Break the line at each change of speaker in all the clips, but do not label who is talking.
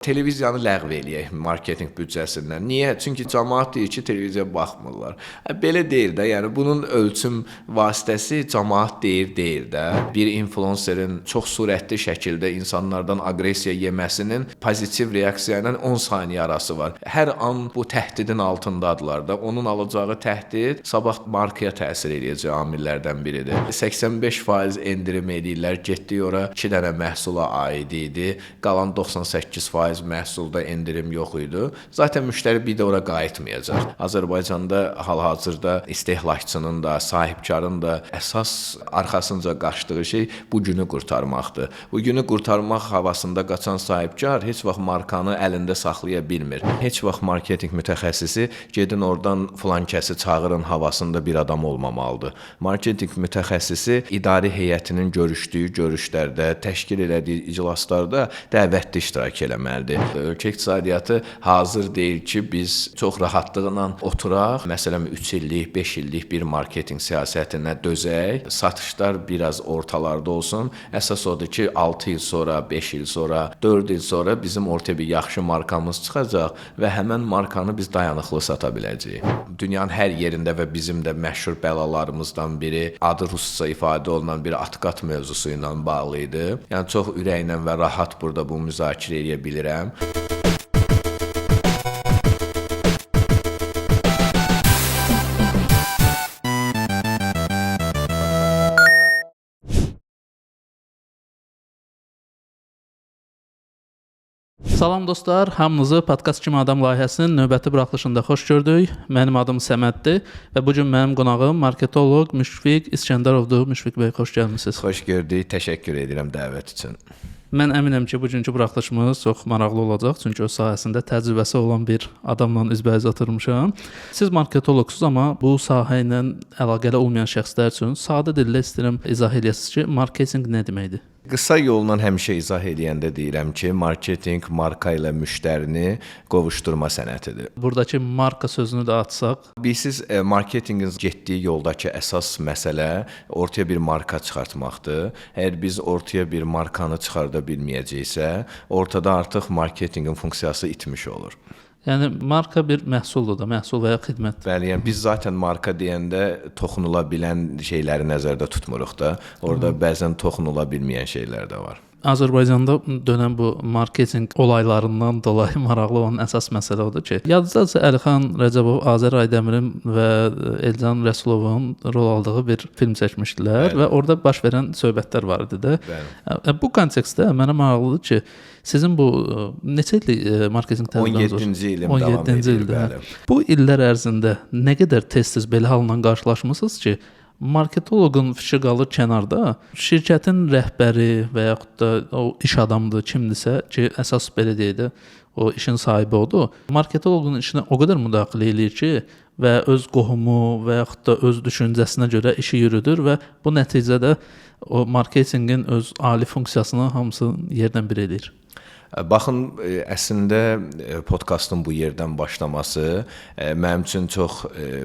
Televiziyanı ləğv eləyək marketinq büdcəsindən. Niyə? Çünki cəmaət deyir ki, televiziya baxmırlar. Belə deyil də, yəni bunun ölçüm vasitəsi cəmaət deyir də. Bir influencerin çox sürətli şəkildə insanlardan aqressiya yeməsinin pozitiv reaksiya ilə 10 saniyə arası var. Hər an bu təhdidin altındadılar da. Onun alacağı təhdid sabah markaya təsir edəcək amillərdən biridir. 85% endirim edirlər, getdik ora 2 dənə məhsula aid idi. Qalan 98% məhsulda endirim yox idi. Zaten müştəri bir də ora qayıtmayacaq. Azərbaycanda hal-hazırda istehlakçının da, sahibkarın da əsas arxasınca qaçdığı şey bu günü qurtarmaqdır. Bu günü qurtarmaq havasında qaçan sahibkar heç vaxt markanı əlində saxlaya bilmir. Heç vaxt marketinq mütəxəssisi gedin oradan filan kəsi çağırın havasında bir adam olmamalıdır. Marketinq mütəxəssisi idarə heyətinin görüşdüyü görüşlərdə, təşkil elədiyi iclaslarda dəvətli iştirak eləməlidir. Ölkə iqtisadiyyatı hazır deyil ki, biz çox rahatlıqla oturaq, məsələn 3 illik, 5 illik bir marketinq siyasətinə dözək, satışlar biraz ortalarda olsun. Əsas odur ki, 6 il sonra, 5 il sonra, 4 il sonra bizim ortaya bir yaxşı markamız çıxacaq və həmən markanı biz dayanıqlı sata biləcəyik. Dünyanın hər yerində və bizim də məşhur bəlalarımızdan biri adı rusca ifadə olunan bir atqat mövzusu ilə bağlı idi. Yəni çox ürəklə və rahat burada bu müzakirə edə bilirəm.
Salam dostlar, hamınızı Podkast Kimi Adam layihəsinin növbəti buraxılışında xoş gördük. Mənim adım Səməddir və bu gün mənim qonağım marketoloq Müşfiq İskəndərovdur. Müşfiq bəy, xoş gəlmisiniz.
Xoş gördük, təşəkkür edirəm dəvət üçün.
Mən əminəm ki, bugünkü buraxılışımız çox maraqlı olacaq, çünki o sahəsində təcrübəsi olan bir adamla üzbəüz oturmuşam. Siz marketoloqsunuz, amma bu sahə ilə əlaqəli olmayan şəxslər üçün sadə dillə istəyirəm izah edəsiniz ki, marketinq nə deməkdir?
Qısa yolla həmişə izah edəndə deyirəm ki, marketinq marka ilə müştərini qovuşdurma sənətidir.
Buradakı marka sözünü də açsaq,
Bilirsiniz, marketinqin getdiyi yoldakı əsas məsələ ortaya bir marka çıxartmaqdır. Əgər biz ortaya bir markanı çıxarda bilməyəcəksə, ortada artıq marketinqin funksiyası itmiş olur.
yəni marka bir məhsuldur da, məhsul və ya xidmət.
Bəli, yəni biz zaten marka deyəndə toxunula bilən şeyləri nəzərdə tutmuruq da. Orada bəzən toxunula bilməyən şeylər də var.
Azərbaycanda dönən bu marketinq olaylarından dolayı maraqlı olan əsas məsələ odur ki, yadınızdaca Əlixan Rəcəbov, Azər Aydəmirin və Elcan Rəsulovun rol aldığı bir film çəkmişdilər. Bəli. Və orada baş verən söhbətlər var idi də. Bəli. Bu kontekstdə mənə maraqlıdır ki, sizin bu neçə illik marketinq təcrübəniz var?
17-ci ilim davam edir. Bəli.
Bu illər ərzində nə qədər tez-tez belə halla qarşılaşmısınız ki, marketoloqun fikri qalır kənarda, şirkətin rəhbəri və yaxud da o iş adamıdır, kimdirsə ki, əsas belə deyək də, o işin sahibi odur. Marketoloqun işinə o qədər müdaxilə eləyir ki, və öz qohumu və yaxud da öz düşüncəsinə görə işi yürüdür və bu nəticədə o marketinqin öz ali funksiyasını hamısını yerdən bir edir.
Baxın, əslində podkastın bu yerdən başlaması mənim üçün çox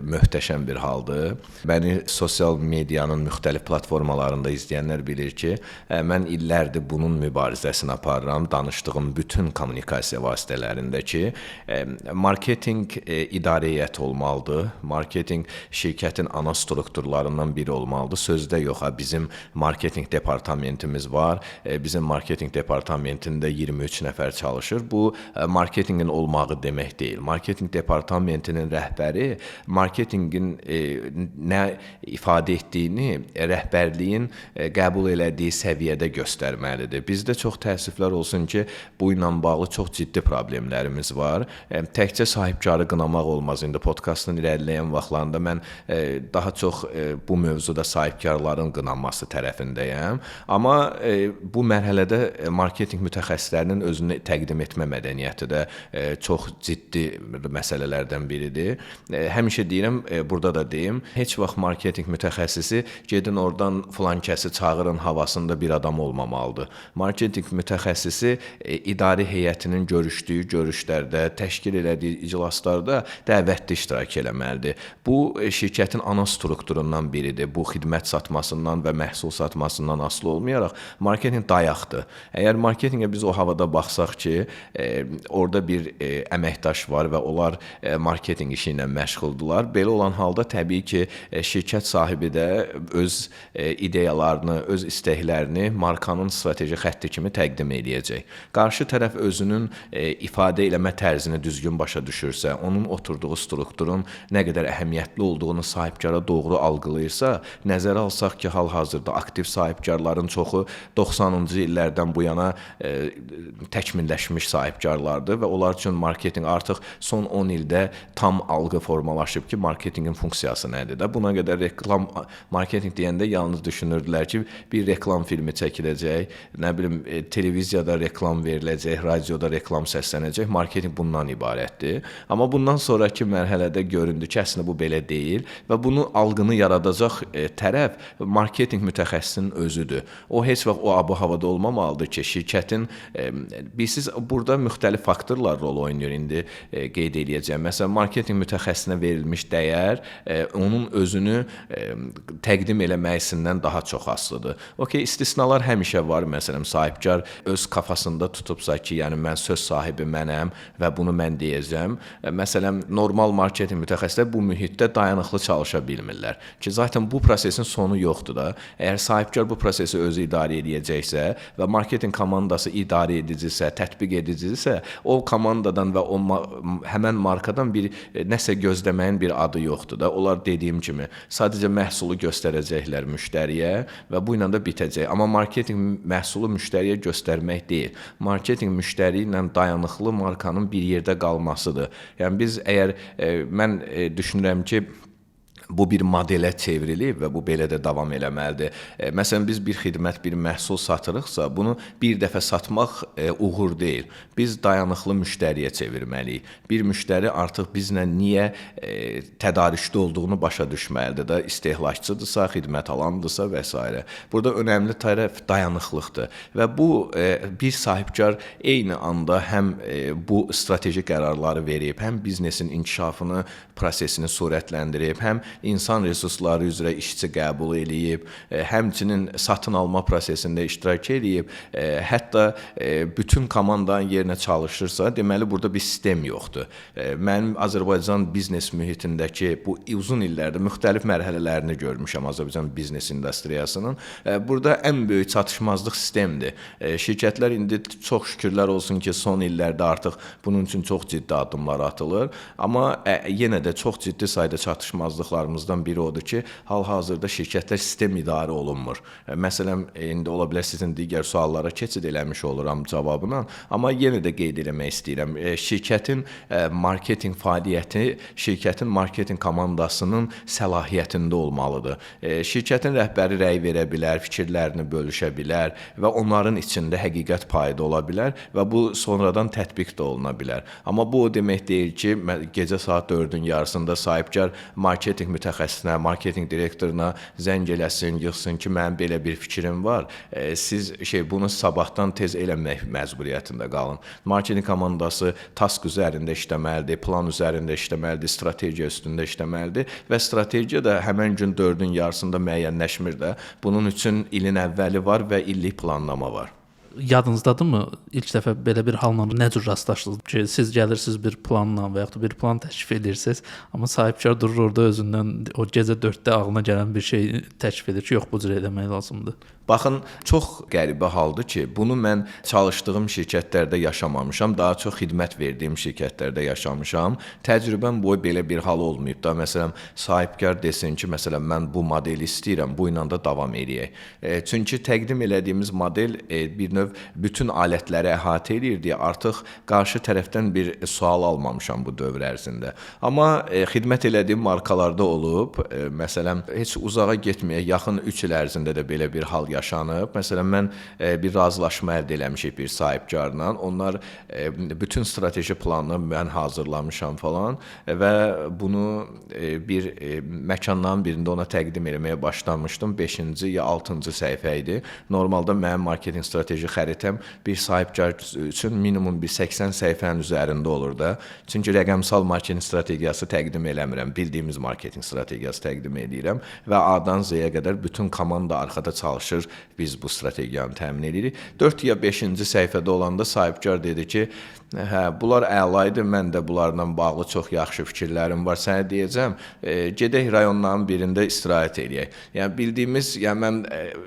möhtəşəm bir haldır. Məni sosial medianın müxtəlif platformalarında izləyənlər bilir ki, mən illərdir bunun mübarizəsini aparıram, danışdığım bütün kommunikasiya vasitələrində ki, marketinq idarə heyəti olmalıdır. Marketinq şirkətin ana strukturlarından biri olmalıdır. Sözdə yox, bizim marketinq departamentimiz var. Bizim marketinq departamentində 23 nəfər çalışır. Bu marketinqin olmağı demək deyil. Marketinq departamentinin rəhbəri marketinqin nə ifadə etdiyini rəhbərliyin qəbul elədiyi səviyyədə göstərməlidir. Bizdə çox təəssüflər olsun ki, bu ilə bağlı çox ciddi problemlərimiz var. Təkcə sahibkarı qınamaq olmaz. İndi podkastın irəliləyən vaxtlarında mən daha çox bu mövzuda sahibkarların qınanması tərəfindəyəm. Amma bu mərhələdə marketinq mütəxəssislərinin özünü təqdim etmə mədəniyyəti də çox ciddi məsələlərdən biridir. Həmişə deyirəm, burada da deyim, heç vaxt marketinq mütəxəssisi gedin oradan filan kəsi çağırın havasında bir adam olmamalıdır. Marketinq mütəxəssisi idarə heyətinin görüşdüyü görüşlərdə, təşkil elədiyi iclaslarda dəvətli iştirak eləməlidir. Bu şirkətin ana strukturundan biridir. Bu xidmət satmasından və məhsul satmasından asılı olmayaraq marketinq dayaqdır. Əgər marketinqə biz o havada baxsaq ki, orada bir əməkdaş var və onlar marketinq işi ilə məşğuldurlar. Belə olan halda təbii ki, şirkət sahibi də öz ideyalarını, öz istəklərini markanın strateji xətti kimi təqdim eləyəcək. Qarşı tərəf özünün ifadə eləmə tərzini düzgün başa düşürsə, onun oturduğu strukturun nə qədər əhəmiyyətli olduğunu sahibkara doğru algılayırsa, nəzərə alsaq ki, hal-hazırda aktiv sahibkarların çoxu 90-cı illərdən bu yana təkmilləşmiş sahibkarlardır və onlar üçün marketinq artıq son 10 ildə tam algı formalaşıb ki, marketinqin funksiyası nədir də. Buna qədər reklam marketinq deyəndə yalnız düşünürdülər ki, bir reklam filmi çəkiləcək, nə bilim televiziyada reklam veriləcək, radioda reklam səslənəcək. Marketinq bundan ibarətdir. Amma bundan sonraki mərhələdə göründü ki, əslində bu belə deyil və bunu algını yaradacaq tərəf marketinq mütəxəssisinin özüdür. O heç vaxt o abu-havada olmamalıdır ki, şirkətin bilirsiniz burada müxtəlif faktorlar rol oynayır. İndi qeyd edəcəyəm. Məsələn, marketinq mütəxəssisinə verilmiş dəyər onun özünü təqdim eləməsindən daha çox asılıdır. Okay, istisnalar həmişə var. Məsələn, sahibkar öz kafasında tutubsa ki, yəni mən söz sahibi mənəm və bunu mən deyəcəm. Məsələn, normal marketinq mütəxəssisləri bu mühitdə dayanıqlı çalışa bilmirlər. Ki, zaten bu prosesin sonu yoxdur da. Əgər sahibkar bu prosesi özü idarə edəcəksə və marketinq komandası idarə edicisə, tətbiq edicisə, o komandadan və o həmən markadan bir nəsə gözləməyin bir adı yoxdur da. Onlar dediyim kimi sadəcə məhsulu göstərəcəklər müştəriyə və bu ilə də bitəcək. Amma marketinq məhsulu müştəriyə göstərmək deyil. Marketinq müştəri ilə dayanıqlı markanın bir yerdə qalmasıdır. Yəni biz əgər mən düşünürəm ki, bu bir modelə çevrilib və bu belə də davam eləməlidir. Məsələn, biz bir xidmət, bir məhsul satırıqsa, bunu bir dəfə satmaq uğur deyil. Biz dayanıqlı müştəriyə çevirməliyik. Bir müştəri artıq bizlə niyə tədarüşdə olduğunu başa düşməlidir də, istehlakçıdırsa, xidmət alandırsa və s. Burada önəmli tərəf dayanıqlıqdır və bu bir sahibkar eyni anda həm bu strateji qərarları verib, həm biznesin inkişafını, prosesini sürətləndirib, həm insan resursları üzrə işçi qəbul eləyib, həmçinin satın alma prosesində iştirak eləyib, hətta bütün komandanın yerinə çalışırsa, deməli burada bir sistem yoxdur. Mənim Azərbaycan biznes mühitindəki bu uzun illərdə müxtəlif mərhələlərini görmüşəm Azərbaycan biznes industriyasının. Burada ən böyük çatışmazlıq sistemdir. Şirkətlər indi çox şükürlər olsun ki, son illərdə artıq bunun üçün çox ciddi addımlar atılır. Amma yenə də çox ciddi sayda çatışmazlıqlarımızdan biri odur ki, hal-hazırda şirkətlər sistem idarə olunmur. Məsələn, indi ola bilər sizin digər suallara keçid eləmiş oluram cavabına, amma yenə də qeyd eləmək istəyirəm. Şirkətin marketinq fəaliyyəti şirkətin marketinq komandasının səlahiyyətində olmalıdır. Şirkətin rəhbəri rəy verə bilər, fikirlərini bölüşə bilər və onların içində həqiqət payı da ola bilər və bu sonradan tətbiq də oluna bilər. Amma bu o demək deyil ki, gecə saat 4-ün yarısında sahibkar marketinq mütəxəssisinə, marketinq direktoruna zəng eləsin, yığsın ki, mənim belə bir fikrim var. Siz bunu sabahdan tez eləmək məcburiyyətində qalın. Marketinq komandası task üzərində işləməlidir, plan üzərində işləməlidir, strategiya üstündə işləməlidir və strategiya da həmən gün 4-ün yarısında müəyyənləşmir də. Bunun üçün ilin əvvəli var və illik planlama var.
Yadınızdadırmı ilk dəfə belə bir halla nə cür rastlaşdınız ki, siz gəlirsiniz bir planla və yaxud da bir plan təklif edirsiniz, amma sahibkar durur orada özündən o gecə 4-də ağlına gələn bir şey təklif edir ki, yox bu cür eləmək lazımdır.
Baxın, çox qəribə haldır ki, bunu mən çalışdığım şirkətlərdə yaşamamışam, daha çox xidmət verdiyim şirkətlərdə yaşamışam. Təcrübəm boyu belə bir hal olmayıb da. Məsələn, sahibkar desin ki, məsələn, mən bu modeli istəyirəm, bu ilə də davam edək. Çünki təqdim elədiyimiz model bir növ bütün alətləri əhatə edir deyə artıq qarşı tərəfdən bir sual almamışam bu dövr ərzində. Amma xidmət elədiyim markalarda olub, məsələn, heç uzağa getməyək, yaxın 3 il ərzində də belə bir hal yaşanıb. Məsələn, mən bir razılaşma əldə eləmişik bir sahibkarla. Onlar bütün strateji planını mən hazırlamışam falan və bunu bir məkanların birində ona təqdim eləməyə başlamışdım. 5-ci ya 6-cı səhifə idi. Normalda mənim marketinq strateji xəritəm bir sahibkar üçün minimum bir 80 səhifənin üzərində olur da. Çünki rəqəmsal marketinq strategiyası təqdim eləmirəm, bildiyimiz marketinq strategiyası təqdim edirəm və A-dan Z-yə qədər bütün komanda arxada çalışır, biz bu strategiyanı təmin edirik. 4 ya 5-ci səhifədə olanda sahibkar dedi ki, hə, bunlar əla idi, mən də bunlarla bağlı çox yaxşı fikirlərim var. Sənə deyəcəm, gedək rayonların birində istirahət eləyək. Yəni bildiyimiz, yəni mən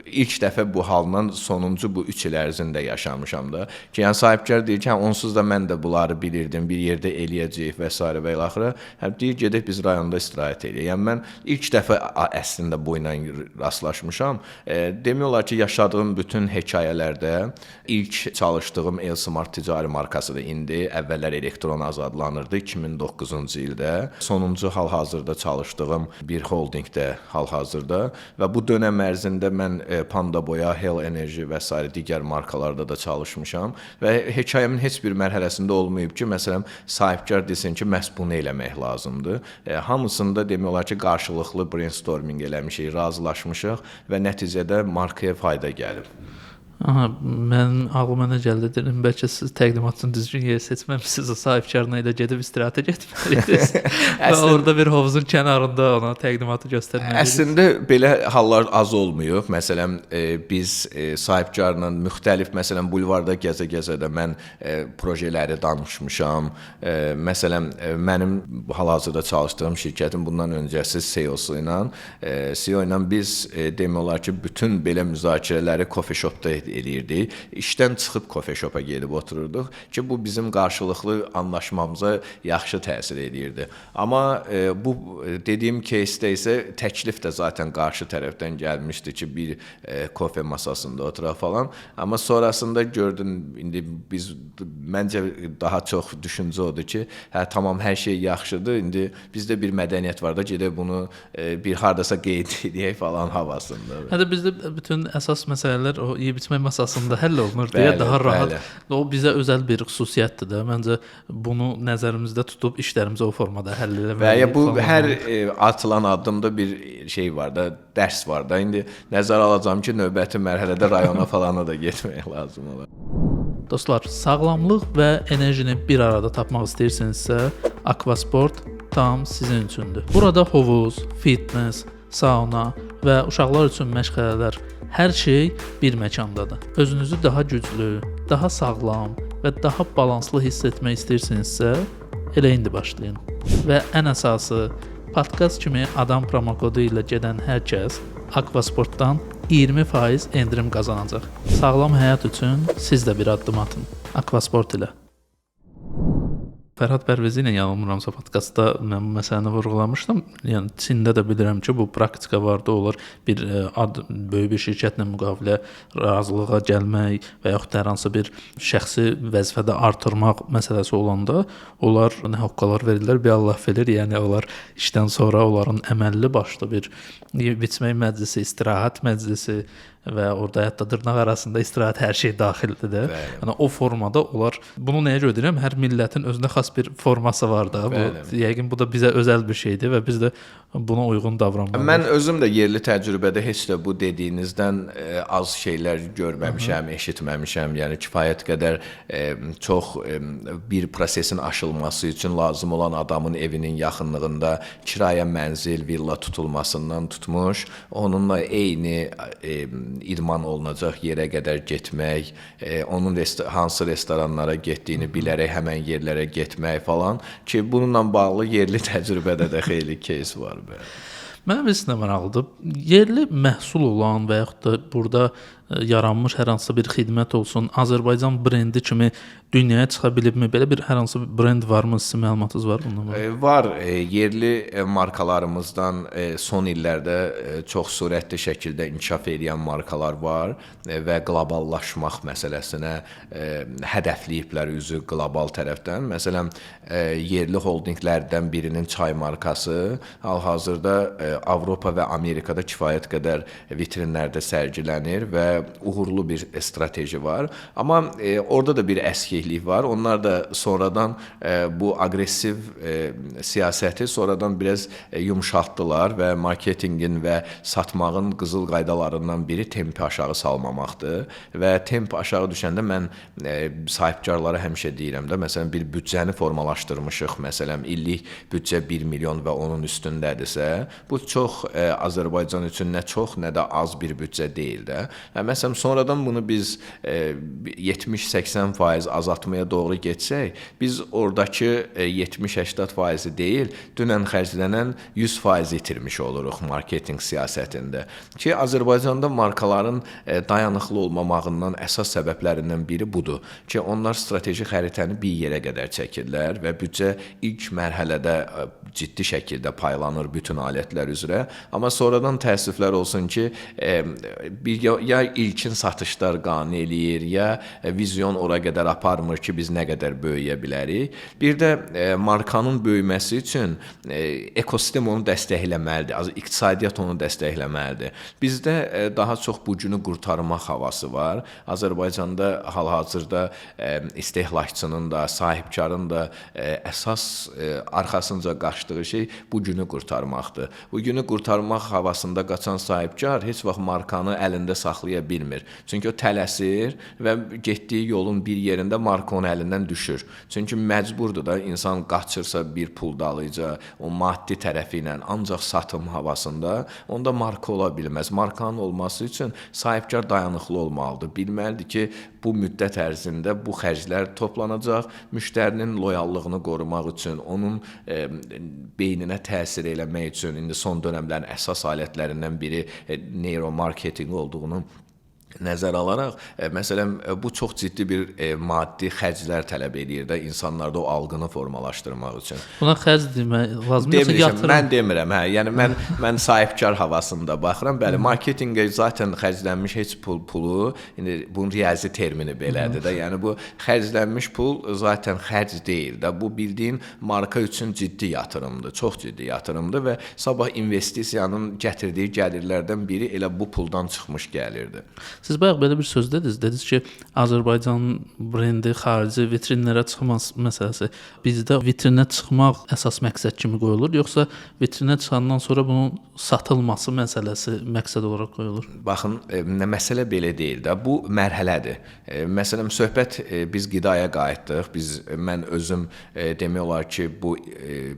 ilk dəfə bu halla sonuncu bu 3 il ərzində yaşamışam da. Ki, yəni sahibkar deyir ki, onsuz da mən də bunları bilirdim, bir yerdə eləyəcəyik və s. və ilaxıra. Həm deyir gedək biz rayonda istirahət eləyək. Yəni mən ilk dəfə əslində bu ilə rastlaşmışam. Demək olar ki, yaşadığım bütün hekayələrdə ilk çalışdığım Elsmart ticari markasıdır. İndi əvvəllər elektron adlanırdı 2009-cu ildə. Sonuncu hal-hazırda çalışdığım bir holdingdə hal-hazırda və bu dönəm ərzində mən Panda Boya, Hell Energy və s. digər markalarda da çalışmışam və hekayəmin heç bir mərhələsində olmayıb ki, məsələn, sahibkar desin ki, məhz bunu eləmək lazımdır. Hamısında demək olar ki, qarşılıqlı brainstorming eləmişik, razılaşmışıq və nəticədə markaya fayda gəlib.
Aha, mən ağlıma nə gəldi dedim, bəlkə siz təqdimatın düzgün yer seçməmisiniz, sahibkarına ilə gedib istirahətə getməlisiniz və orada bir hovuzun kənarında ona təqdimatı göstərməlisiniz.
Əslində belə hallar az olmayıb. Məsələn, biz sahibkarla müxtəlif, məsələn, bulvarda gəzə-gəzə də mən projeləri danışmışam. Məsələn, mənim hal-hazırda çalışdığım şirkətin bundan öncəsi CEO-su ilə biz demək olar ki, bütün belə müzakirələri coffee shopda eləyirdik. İşdən çıxıb coffee shop'a gedib otururduq ki, bu bizim qarşılıqlı anlaşmamıza yaxşı təsir edirdi. Amma bu dediyim кейsdə isə təklif də zaten qarşı tərəfdən gəlmişdi ki, bir kofe masasında oturaq falan. Amma sonrasında gördün, indi biz məncə daha çox düşüncə odur ki, hə tamam hər şey yaxşıdır. İndi bizdə bir mədəniyyət var da, gedək bunu bir hardasa qeyd edək falan havasında.
Hətta bizdə bütün əsas məsələlər o yeyib içmək masasında həll olunur deyə daha rahat. O bizə özəl bir xüsusiyyətdir də. Məncə bunu nəzərimizdə tutub işlərimizi o formada həll etməliyik.
Və bu hər atılan addımda bir şey var da, dərs var da. İndi nəzərə alacağam ki, növbəti mərhələdə rayona falana da getmək lazım olar.
Dostlar, sağlamlıq və enerjini bir arada tapmaq istəyirsinizsə, Aquasport tam sizin üçündür. Burada hovuz, fitness, sauna və uşaqlar üçün məşğələlər, hər şey bir məkandadır. Özünüzü daha güclü, daha sağlam və daha balanslı hiss etmək istəyirsinizsə, elə indi başlayın. Və ən əsası, podkast kimi adam promokodu ilə gedən hər kəs Aquasportdan 20% endirim qazanacaq. Sağlam həyat üçün siz də bir addım atın. Aquasport ilə. Fərhad Pərvizi ilə yanılmıramsa podkastda mən bu məsələni vurğulamışdım. Yəni Çində də bilirəm ki, bu praktika vardı, olur bir böyük bir şirkətlə müqavilə razılığa gəlmək və yaxud da hər hansı bir şəxsi vəzifədə artırmaq məsələsi olanda onlar nə haqqlar verirlər, bir Allah bilir. Yəni onlar işdən sonra onların əməlli başlı bir biçmək məclisi, istirahət məclisi və orada hətta dırnaq arasında istirahət hər şey daxildir də. Yəni o formada onlar bunu nəyə görə deyirəm? Hər millətin özünə xas bir forması var da. Bu yəqin bu da bizə özəl bir şeydir və biz də buna uyğun davranmalıyıq.
Mən özüm də yerli təcrübədə heç də bu dediyinizdən az şeylər görməmişəm, eşitməmişəm. Yəni kifayət qədər çox bir prosesin aşılması üçün lazım olan adamın evinin yaxınlığında kirayə mənzil, villa tutulmasından tutmuş, onunla eyni idman olunacaq yerə qədər getmək, onun hansı restoranlara getdiyini bilərək həmən yerlərə getmək falan ki, bununla bağlı yerli təcrübədə də xeyli case var.
Mənim heç nə maraqlıdır. Yerli məhsul olan və yaxud da burada yaranmış hər hansı bir xidmət olsun, Azərbaycan brendi kimi dünyaya çıxa bilibmi? Belə bir hər hansı bir brend varmı? Sizin məlumatınız var bundan?
Var. Yerli markalarımızdan son illərdə çox sürətli şəkildə inkişaf edən markalar var və qloballaşmaq məsələsinə hədəfləyiblər üzü qlobal tərəfdən. Məsələn, yerli holdinglərdən birinin çay markası hal-hazırda Avropa və Amerikada kifayət qədər vitrinlərdə sərgilənir və uğurlu bir strateji var. Amma orada da bir əskiklik var. Onlar da sonradan bu aqressiv siyasəti sonradan biraz yumşaltdılar və marketinqin və satmağın qızıl qaydalarından biri tempi aşağı salmamaqdır və temp aşağı düşəndə mən sahibkarlara həmişə deyirəm də, məsələn bir büdcəni formalaşdırmışıq, məsələn illik büdcə 1 milyon və onun üstündədirsə, bu çox Azərbaycan üçün nə çox, nə də az bir büdcə deyil də. Məsələn sonradan bunu biz 70-80% azaltmaya doğru getsək, biz oradakı 70-80% deyil, dünən xərclənən 100% itirmiş oluruq marketinq siyasətində. Ki Azərbaycanda markaların dayanıqlı olmamağından əsas səbəblərindən biri budur ki, onlar strateji xəritəni bir yerə qədər çəkirlər və büdcə ilk mərhələdə ciddi şəkildə paylanır bütün alətlər üzrə. Amma sonradan təəssüflər olsun ki, ya ilkin satışlar qane eləyir, ya vizyon ora qədər aparmır ki, biz nə qədər böyüyə bilərik. Bir də markanın böyüməsi üçün ekosistem onu dəstəkləməlidir, iqtisadiyyat onu dəstəkləməlidir. Bizdə daha çox bu günü qurtarmaq havası var. Azərbaycanda hal-hazırda istehlakçının da, sahibkarın da əsas arxasınca qaçdığı şey bu günü qurtarmaqdır. Bu günü qurtarmaq havasında qaçan sahibkar heç vaxt markanı əlində saxlaya bilmir. Çünki o tələsir və getdiyi yolun bir yerində marka onun əlindən düşür. Çünki məcburdur da, insan qaçırsa bir pul dalıca, o maddi tərəfi ilə ancaq satım havasında, onda marka ola bilməz. Markanın olması üçün sahibkar dayanıqlı olmalıdır. Bilməlidir ki, bu müddət ərzində bu xərclər toplanacaq, müştərinin loyallığını qorumaq üçün, onun beyninə təsir eləmək üçün, indi son dönəmlərin əsas alətlərindən biri neuromarketinq olduğunu nəzərə alaraq, məsələn, bu çox ciddi bir maddi xərclər tələb edir də insanlarda o algını formalaşdırmaq üçün.
Buna xərc demək lazımdır, yoxsa yatırım?
Mən demirəm, yəni mən sahibkar havasında baxıram. Bəli, marketinqə zaten xərclənmiş heç pulu, indi bunun riyazi termini belədir də. Yəni bu xərclənmiş pul zaten xərc deyil də. Bu bildiyin marka üçün ciddi yatırımdır, çox ciddi yatırımdır və sabah investisiyanın gətirdiyi gəlirlərdən biri elə bu puldan çıxmış gəlirdi.
Siz bayaq belə bir söz dediniz ki, Azərbaycan brendi xarici vitrinlərə çıxmaz məsələsi. Bizdə vitrinə çıxmaq əsas məqsəd kimi qoyulur, yoxsa vitrinə çıxandan sonra bunun satılması məsələsi məqsəd olaraq qoyulur?
Baxın, məsələ belə deyil də, bu mərhələdir. Məsələn, söhbət biz qidaya qayıtdıq. Mən özüm demək olar ki, bu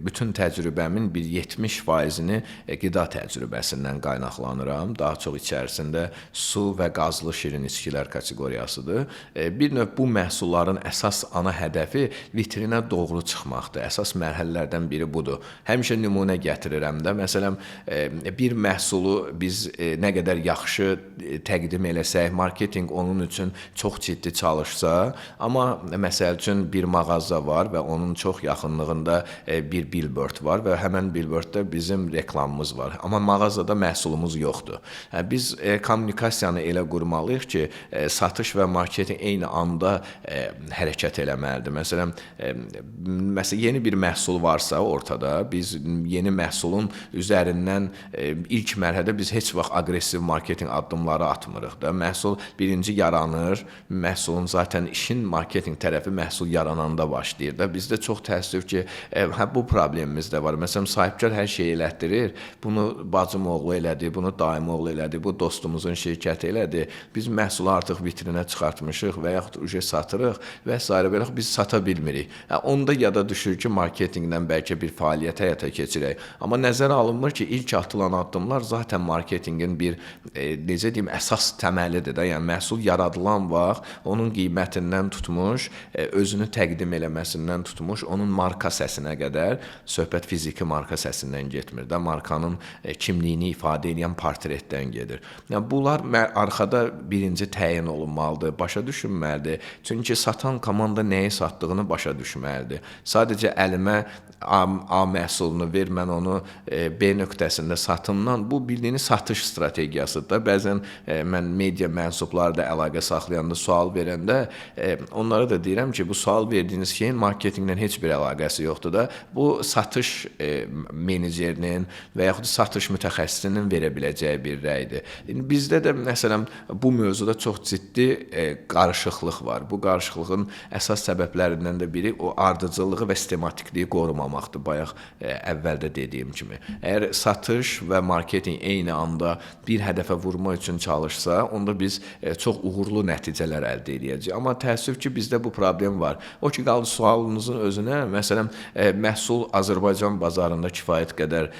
bütün təcrübəmin bir 70%-ni qida təcrübəsindən qaynaqlanıram. Daha çox içərisində su və qazlı şirin içkilər kateqoriyasıdır. Bir növ bu məhsulların əsas ana hədəfi vitrinə doğru çıxmaqdır. Əsas mərhələlərdən biri budur. Həmişə nümunə gətirirəm də. Məsələn, bir məhsulu biz nə qədər yaxşı təqdim eləsək, marketinq onun üçün çox ciddi çalışsa, amma məsəl üçün bir mağaza var və onun çox yaxınlığında bir billboard var və həmən billboardda bizim reklamımız var. Amma mağazada məhsulumuz yoxdur. Biz kommunikasiyanı elə qurmalıyıq ki, satış və marketinq eyni anda hərəkət eləməlidir. Məsələn, yeni bir məhsul varsa ortada, biz yeni məhsulun üzərindən ilk mərhələdə biz heç vaxt aqressiv marketinq addımları atmırıq da. Məhsul birinci yaranır, məhsulun zaten işin marketinq tərəfi məhsul yarananda başlayır da. Bizdə çox təəssüf ki, bu problemimiz də var. Məsələn, sahibkar hər şeyi elətdirir, bunu bacım oğlu elədi, bunu daim oğlu elədi, bu dostumuzun şirkəti elədi. Biz məhsulu artıq vitrinə çıxartmışıq və yaxud uje satırıq və s. belə biz sata bilmirik. Onda yada düşür ki, marketinqdən bəlkə bir fəaliyyət həyata keçirək. Amma nəzərə alınmır ki, ilk atılan addımlar zaten marketinqin bir necə deyim, əsas təməlidir də. Yəni məhsul yaradılan vaxt onun qiymətindən tutmuş, özünü təqdim eləməsindən tutmuş, onun marka səsinə qədər söhbət fiziki marka səsindən getmir də. Markanın kimliyini ifadə edən portretdən gedir. Yəni bunlar arxada birinci təyin olunmalıdır, başa düşülməlidir. Çünki satan komanda nəyi satdığını başa düşməlidir. Sadəcə əlimə A məhsulunu ver, mən onu B nöqtəsində satımdan, bu bildiyiniz satış strategiyasıdır da. Bəzən mən media mənsubları da əlaqə saxlayanda, sual verəndə onlara da deyirəm ki, bu sual verdiyiniz şeyin marketinqlə heç bir əlaqəsi yoxdur da. Bu satış menecerinin və yaxud satış mütəxəssisinin verə biləcəyi bir rəydir. Bizdə də məsələn bu mövzuda çox ciddi qarışıqlıq var. Bu qarışıqlığın əsas səbəblərindən də biri o ardıcıllığı və sistematikliyi qorumamaqdır. Bayaq əvvəldə dediyim kimi. Əgər satış və marketinq eyni anda bir hədəfə vurmaq üçün çalışsa, onda biz çox uğurlu nəticələr əldə edəcəyik. Amma təəssüf ki, bizdə bu problem var. O ki, qaldı sualınızın özünə, məsələn, məhsul Azərbaycan bazarında kifayət qədər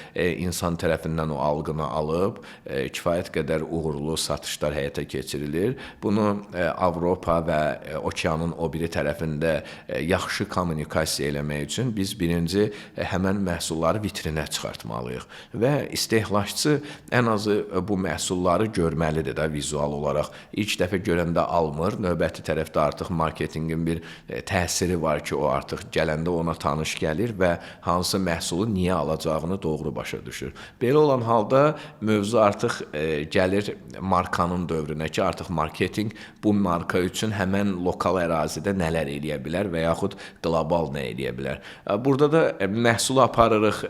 insan tərəfindən o alqını alıb, kifayət qədər uğurlu satışlar həyata keçirilir. Bunu Avropa və okeanın o biri tərəfində yaxşı kommunikasiya eləmək üçün biz birinci həmən məhsulları vitrinə çıxartmalıyıq və istehlakçı ən azı bu məhsulları görməlidir də vizual olaraq. İlk dəfə görəndə almır, növbəti tərəfdə artıq marketinqin bir təsiri var ki, o artıq gələndə ona tanış gəlir və hansı məhsulu niyə alacağını doğru başa düşür. Belə olan halda mövzu artıq gəlir markanın dövrünə ki, artıq marketinq bu marka üçün həmən lokal ərazidə nələr eləyə bilər və yaxud qlobal nə eləyə bilər. Burada da məhsulu aparırıq,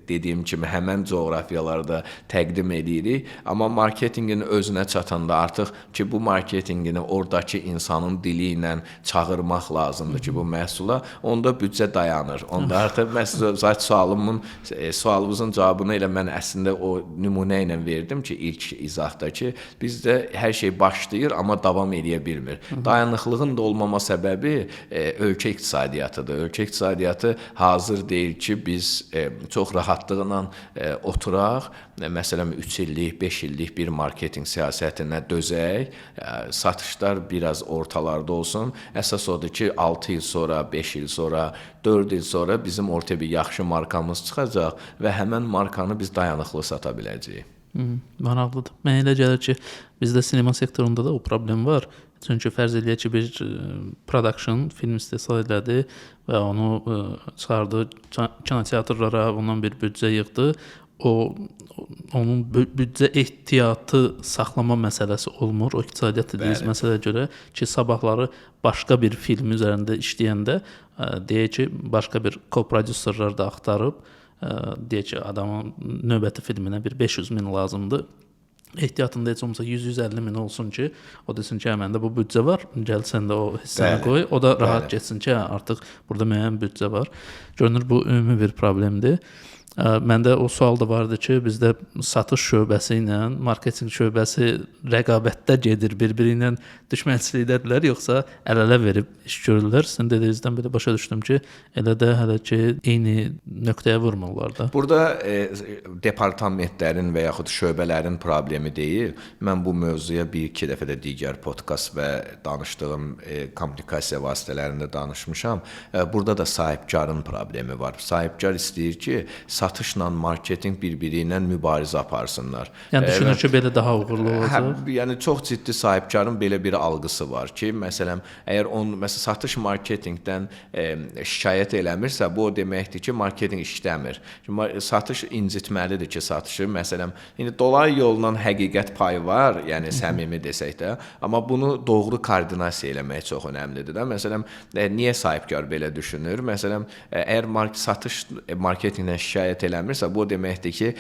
dediyim kimi həmən coğrafiyalarda təqdim edirik, amma marketinqin özünə çatanda artıq ki, bu marketinqini oradakı insanın dili ilə çağırmaq lazımdır ki, bu məhsula, onda büdcə dayanır. Onda artıq sualımızın cavabını elə mən əslində o nümunə ilə verdim ki, ilk izahda ki, bizdə hər şey başlayır, amma davam edə bilmir. Dayanıqlığın da olmama səbəbi ölkə iqtisadiyyatıdır. Ölkə iqtisadiyyatı hazır deyil ki, biz çox rahatlıqla oturaq, məsələn 3 illik, 5 illik bir marketinq siyasətinə dözək, satışlar biraz ortalarda olsun. Əsas odur ki, 6 il sonra, 5 il sonra, 4 il sonra bizim ortaya bir yaxşı markamız çıxacaq və həmən markanı biz dayanıqlı sata biləcəyik.
Maraqlıdır. Mənə elə gəlir ki, bizdə sinema sektorunda da o problem var. Çünki fərz eləyək ki, bir production film istehsal elədi və onu çıxardı kinoteatrlara, ondan bir büdcə yığdı. Onun büdcə ehtiyatı saxlama məsələsi olmur. O iqtisadiyyat dediyimiz məsələyə görə ki, sabahları başqa bir film üzərində işləyəndə deyək ki, başqa bir co-prodüserlər də axtarıb, deyək ki, adamın növbəti filminə bir 500 min lazımdır. Ehtiyatında heç olmasa 100-150 min olsun ki, o desin ki, məndə bu büdcə var, gəl sən də o hissəni qoy, o da rahat getsin ki, artıq burada müəyyən büdcə var. Görünür, bu ümumi bir problemdir. Məndə o sual da vardı ki, bizdə satış şöbəsi ilə marketinq şöbəsi rəqabətdə gedir, bir-biri ilə düşmənçilikdədirlər, yoxsa əl-ələ verib iş görürlər. Sizin dediyinizdən belə başa düşdüm ki, elə də hələ ki eyni nöqtəyə vurmurlar da.
Burada departamentlərin və yaxud şöbələrin problemi deyil. Mən bu mövzuya bir-iki dəfə də digər podkast və danışdığım kommunikasiya vasitələrində danışmışam. Burada da sahibkarın problemi var. Sahibkar istəyir ki, satışla marketinq bir-biri ilə mübarizə aparsınlar.
Yəni düşünür ki, belə daha uğurlu olacaq.
Yəni çox ciddi sahibkarın belə bir algısı var ki, məsələn, əgər satış marketinqdən şikayət eləmirsə, bu o deməkdir ki, marketinq işləmir. Satış incitməlidir ki, satışı, məsələn, indi dolay yolla həqiqət payı var, yəni səmimi desək də, amma bunu doğru koordinasiya eləmək çox önəmlidir də. Məsələn, niyə sahibkar belə düşünür? Məsələn, əgər satış marketinqdən şikayət eləmirsə, bu deməkdir ki,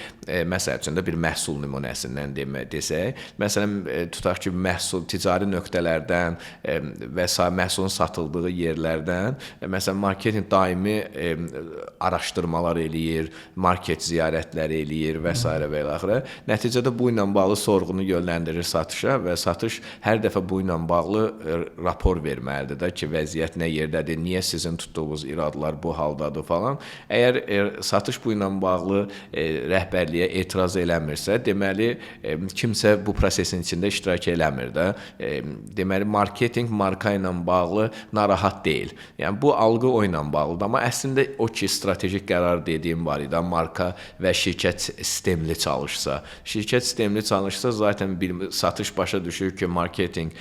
məsəl üçün də bir məhsul nümunəsindən desək, məsələn, tutaq ki, məhsul ticari nöqtələrdən və məhsulun satıldığı yerlərdən, məsələn, marketinq daimi araşdırmalar eləyir, market ziyarətləri eləyir və s. və ilaxırə. Nəticədə bu ilə bağlı sorğunu yönləndirir satışa və satış hər dəfə bu ilə bağlı rapor verməlidir də ki, vəziyyət nə yerdədir, niyə sizin tutduğunuz iradlar bu haldadır falan. Əgər satış bu ilə bağlı rəhbərliyə etiraz eləmirsə, deməli, kimsə bu prosesin içində iştirak eləmir də. Deməli, marketinq marka ilə bağlı narahat deyil. Yəni, bu algı o ilə bağlıdır. Amma əslində o ki, strategik qərar dediyim var idi, marka və şirkət sistemli çalışsa. Şirkət sistemli çalışsa, zaten satış başa düşür ki, marketinq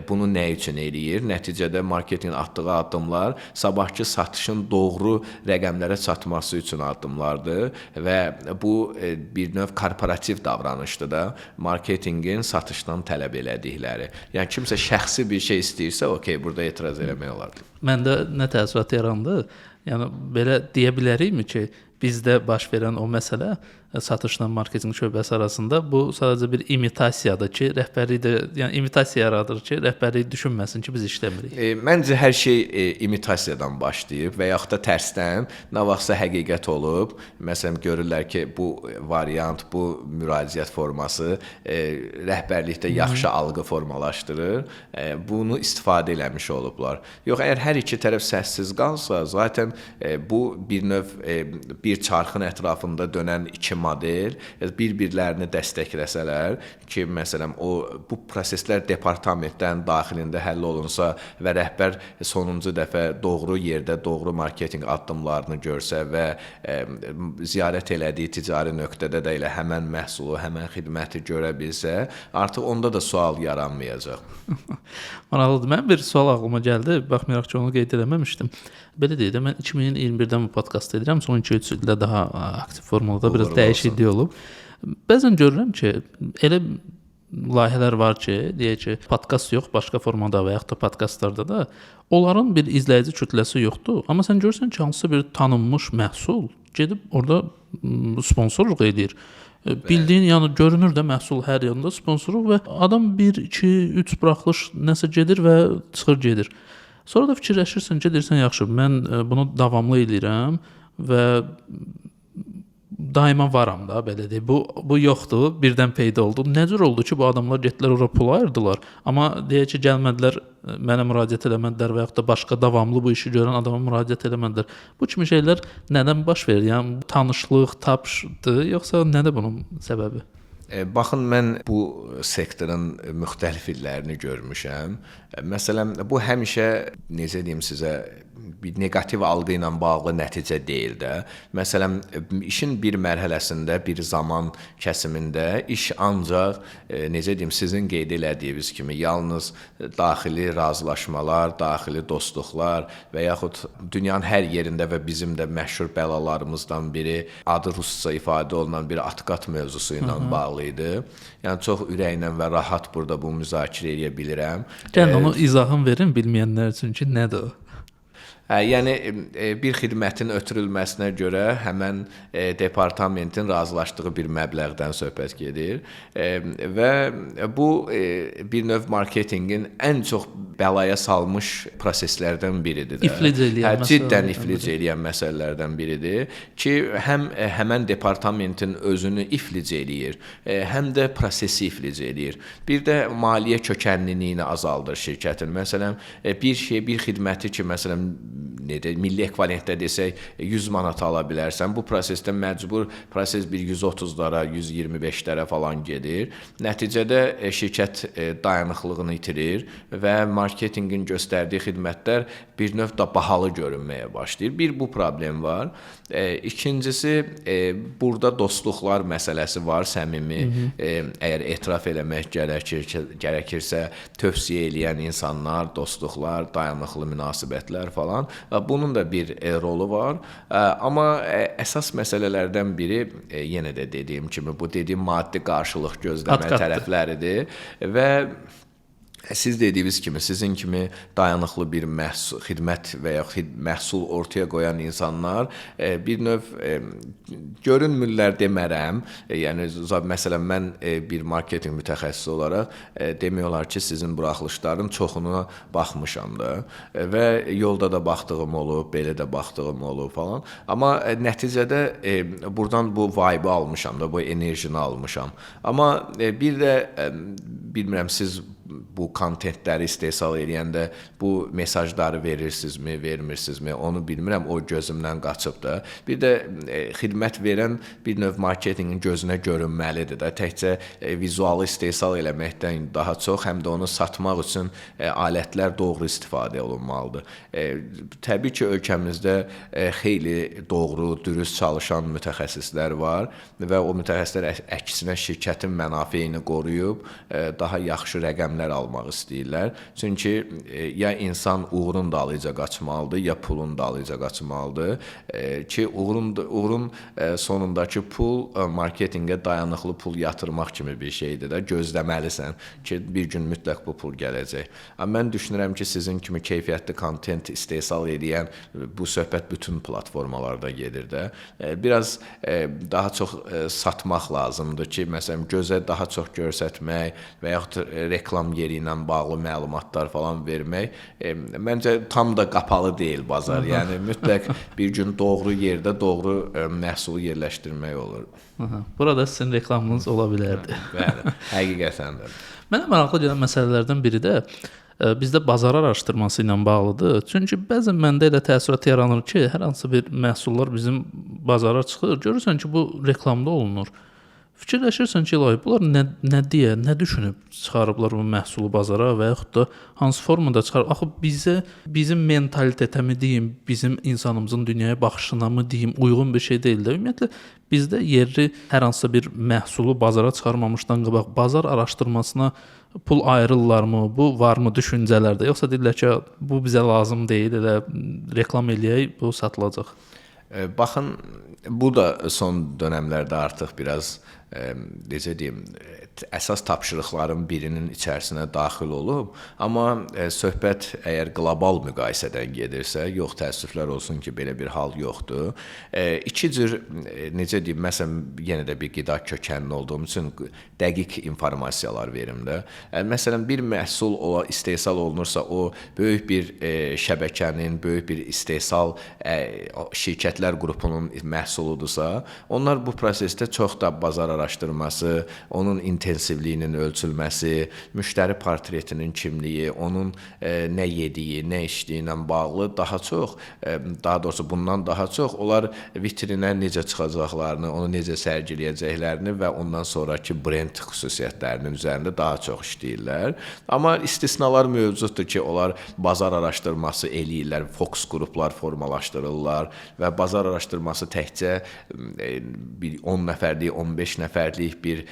bunu nə üçün eləyir? Nəticədə marketinqin atdığı addımlar sabahki satışın doğru rəqəmlərə çatması üçün addımlardır və bu bir növ korporativ davranışdır da, marketinqin satışdan tələb elədikləri. Yəni, kimsə şəxsi bir şey istəyirsə, okey, burada etiraz eləmək olar.
Məndə nə təəssürat yarandı? Yəni, belə deyə bilərikmi ki, bizdə baş verən o məsələ satışla marketinq şöbəsi arasında bu sadəcə bir imitasiyadır ki, rəhbərlik də, yəni imitasiya yaradır ki, rəhbərlik düşünməsin ki, biz işləmirik.
Məncə hər şey imitasiyadan başlayıb və yaxud da tərsdən nə vaxtsa həqiqət olub. Məsələn, görürlər ki, bu variant, bu müraciət forması rəhbərlikdə yaxşı algı formalaşdırır. Bunu istifadə eləmiş olublar. Yox, əgər hər iki tərəf səssiz qalsa, zaten bu bir növ bir çarxın ətrafında dönən iki model bir-birlərini dəstəkləsələr ki, məsələn, bu proseslər departamentdən daxilində həll olunsa və rəhbər sonuncu dəfə doğru yerdə doğru marketinq addımlarını görsə və ziyarət elədiyi ticari nöqtədə də elə həmən məhsulu, həmən xidməti görə bilsə, artıq onda da sual yaranmayacaq.
Maraqlıdır. Mənim bir sual ağlıma gəldi. Baxmayaraq ki, onu qeyd eləməmişdim. Belə deyək də, mən 2021-dən bu podkast edirəm. Son 2-3 ildə daha aktiv formada biraz dəyişiklik olub. Bəzən görürəm ki, elə layihələr var ki, deyək ki, podkast yox, başqa formada və yaxud da podkastlarda da onların bir izləyici kütləsi yoxdur. Amma sən görürsən ki, hansısa bir tanınmış məhsul gedib orada sponsorluq edir. Bildiyin, yəni görünür də məhsul hər yanda sponsoru və adam 1, 2, 3 buraxılış nəsə gedir və çıxır gedir. Sonra da fikirləşirsən ki, deyirsən, yaxşı, mən bunu davamlı edirəm və daima varam da, belə deyək. Bu yoxdur, birdən peyda oldu. Nə cür oldu ki, bu adamlar getdilər ora pul ayırdılar, amma deyək ki, gəlmədilər, mənə müraciət eləmədilər və yaxud da başqa davamlı bu işi görən adama müraciət eləmədilər. Bu kimi şeylər nədən baş verir? Yəni tanışlıq, tapşdır, yoxsa nədir bunun səbəbi?
Baxın, mən bu sektorun müxtəlif illərini görmüşəm. Məsələn, bu həmişə, necə deyim sizə, bir neqativ algı ilə bağlı nəticə deyil də. Məsələn, işin bir mərhələsində, bir zaman kəsimində iş ancaq, necə deyim, sizin qeyd elədiyiniz kimi yalnız daxili razılaşmalar, daxili dostluqlar və yaxud dünyanın hər yerində və bizim də məşhur bəlalarımızdan biri adı rusca ifadə olunan bir atqat mövzusu ilə bağlı idi. Yəni çox ürəklə və rahat burada bu müzakirə edə bilirəm.
Gəlin onu izahını verin bilməyənlər üçün ki, nədir o?
Yəni bir xidmətin ötürülməsinə görə həmən departamentin razılaşdığı bir məbləğdən söhbət gedir və bu bir növ marketinqin ən çox bəlaya salmış proseslərdən biridir də.
İflic eləyən
cidden iflic eləyən məsələlərdən biridir ki, həm həmən departamentin özünü iflic eləyir, həm də prosesi iflic eləyir. Bir də maliyyə kökənliliyini azaldır şirkətin. Məsələn, bir xidməti ki, məsələn, milli ekvivalentdə desək 100 manat ala bilərsən. Bu prosesdə məcbur proses bir 130-lara, 125-lərə falan gedir. Nəticədə şirkət dayanıqlığını itirir və marketinqin göstərdiyi xidmətlər bir növ da bahalı görünməyə başlayır. Bir bu problem var. İkincisi, burada dostluqlar məsələsi var, səmimi. Əgər etiraf eləmək gərəkirsə, tövsiyə eləyən insanlar, dostluqlar, dayanıqlı münasibətlər falan. Bunun da bir rolu var. Amma əsas məsələlərdən biri, yenə də dediyim kimi, bu dediyim maddi qarşılıq gözləmə tərəfləridir və siz dediyiniz kimi, sizin kimi dayanıqlı bir xidmət və ya məhsul ortaya qoyan insanlar bir növ görünmürlər demərəm. Yəni, məsələn, mən bir marketinq mütəxəssisi olaraq demək olar ki, sizin buraxılışların çoxuna baxmışam da və yolda da baxdığım olub, belə də baxdığım olub falan. Amma nəticədə buradan bu vibe almışam da, bu enerjini almışam. Amma bir də, bilmirəm, siz bu kontentləri istehsal edəndə bu mesajları verirsinizmi, vermirsinizmi, onu bilmirəm, o gözümdən qaçıb da. Bir də xidmət verən bir növ marketinqin gözünə görünməlidir də. Təkcə vizualı istehsal eləməkdən daha çox, həm də onu satmaq üçün alətlər doğru istifadə olunmalıdır. Təbii ki, ölkəmizdə xeyli doğru, dürüst çalışan mütəxəssislər var və o mütəxəssislər əksinə şirkətin mənafeyini qoruyub, daha yaxşı rəqəmlər ürünlər almaq istəyirlər. Çünki ya insan uğurun dalınca qaçmalıdır, ya pulun dalınca qaçmalıdır. Ki uğurun sonundakı pul marketinqə dayanıqlı pul yatırmaq kimi bir şeydir də. Gözləməlisən ki, bir gün mütləq bu pul gələcək. Amma mən düşünürəm ki, sizin kimi keyfiyyətli kontent istehsal edən bu söhbət bütün platformalarda gedir də. Biraz daha çox satmaq lazımdır ki, məsələn, gözə daha çox göstərmək və yaxud reklam yeri ilə bağlı məlumatlar falan vermək məncə tam da qapalı deyil bazar. Yəni mütləq bir gün doğru yerdə doğru məhsulu yerləşdirmək olur.
Burada sizin reklamınız ola bilərdi.
Bəli, həqiqətən də.
Mənə maraqlı gələn məsələlərdən biri də bizdə bazar araşdırması ilə bağlıdır. Çünki bəzən məndə elə təəssürat yaranır ki, hər hansı bir məhsullar bizim bazara çıxır, görürsən ki, bu reklamda olunur. Fikirləşirsən ki, ilahi, bunlar nə düşünüb çıxarıblar bu məhsulu bazara və yaxud da hansı formada çıxarıb? Axı bizim mentalitetə mi deyim, bizim insanımızın dünyaya baxışına mı deyim, uyğun bir şey deyil də. Ümumiyyətlə, bizdə yerli hər hansısa bir məhsulu bazara çıxarmamışdan qabaq bazar araşdırmasına pul ayırırlarmı, bu varmı düşüncələrdə? Yoxsa deyirlər ki, bu bizə lazım deyil, elə reklam eləyək, bu satılacaq.
Baxın, bu da son dönəmlərdə artıq biraz necə deyim, əsas tapşırıqların birinin içərisinə daxil olub, amma söhbət əgər qlobal müqayisədən gedirsə, yox, təəssüflər olsun ki, belə bir hal yoxdur. İki cür, necə deyim, məsələn, yenə də bir qida kökənli olduğum üçün dəqiq informasiyalar verim də. Məsələn, bir məhsul istehsal olunursa, o böyük bir şəbəkənin, böyük bir istehsal şirkətlər qrupunun məhsuludursa, onlar bu prosesdə çox da bazar araşdırması, onun intensivliyinin ölçülməsi, müştəri portretinin kimliyi, onun nə yediyi, nə içdiyi ilə bağlı daha doğrusu bundan daha çox onlar vitrinə necə çıxacaqlarını, onu necə sərgiləyəcəklərini və ondan sonraki brend xüsusiyyətlərinin üzərində daha çox işləyirlər. Amma istisnalar mövcuddur ki, onlar bazar araşdırması eləyirlər, fokus qruplar formalaşdırırlar və bazar araşdırması təkcə 10 nəfərlik, 15 nəfərlik bir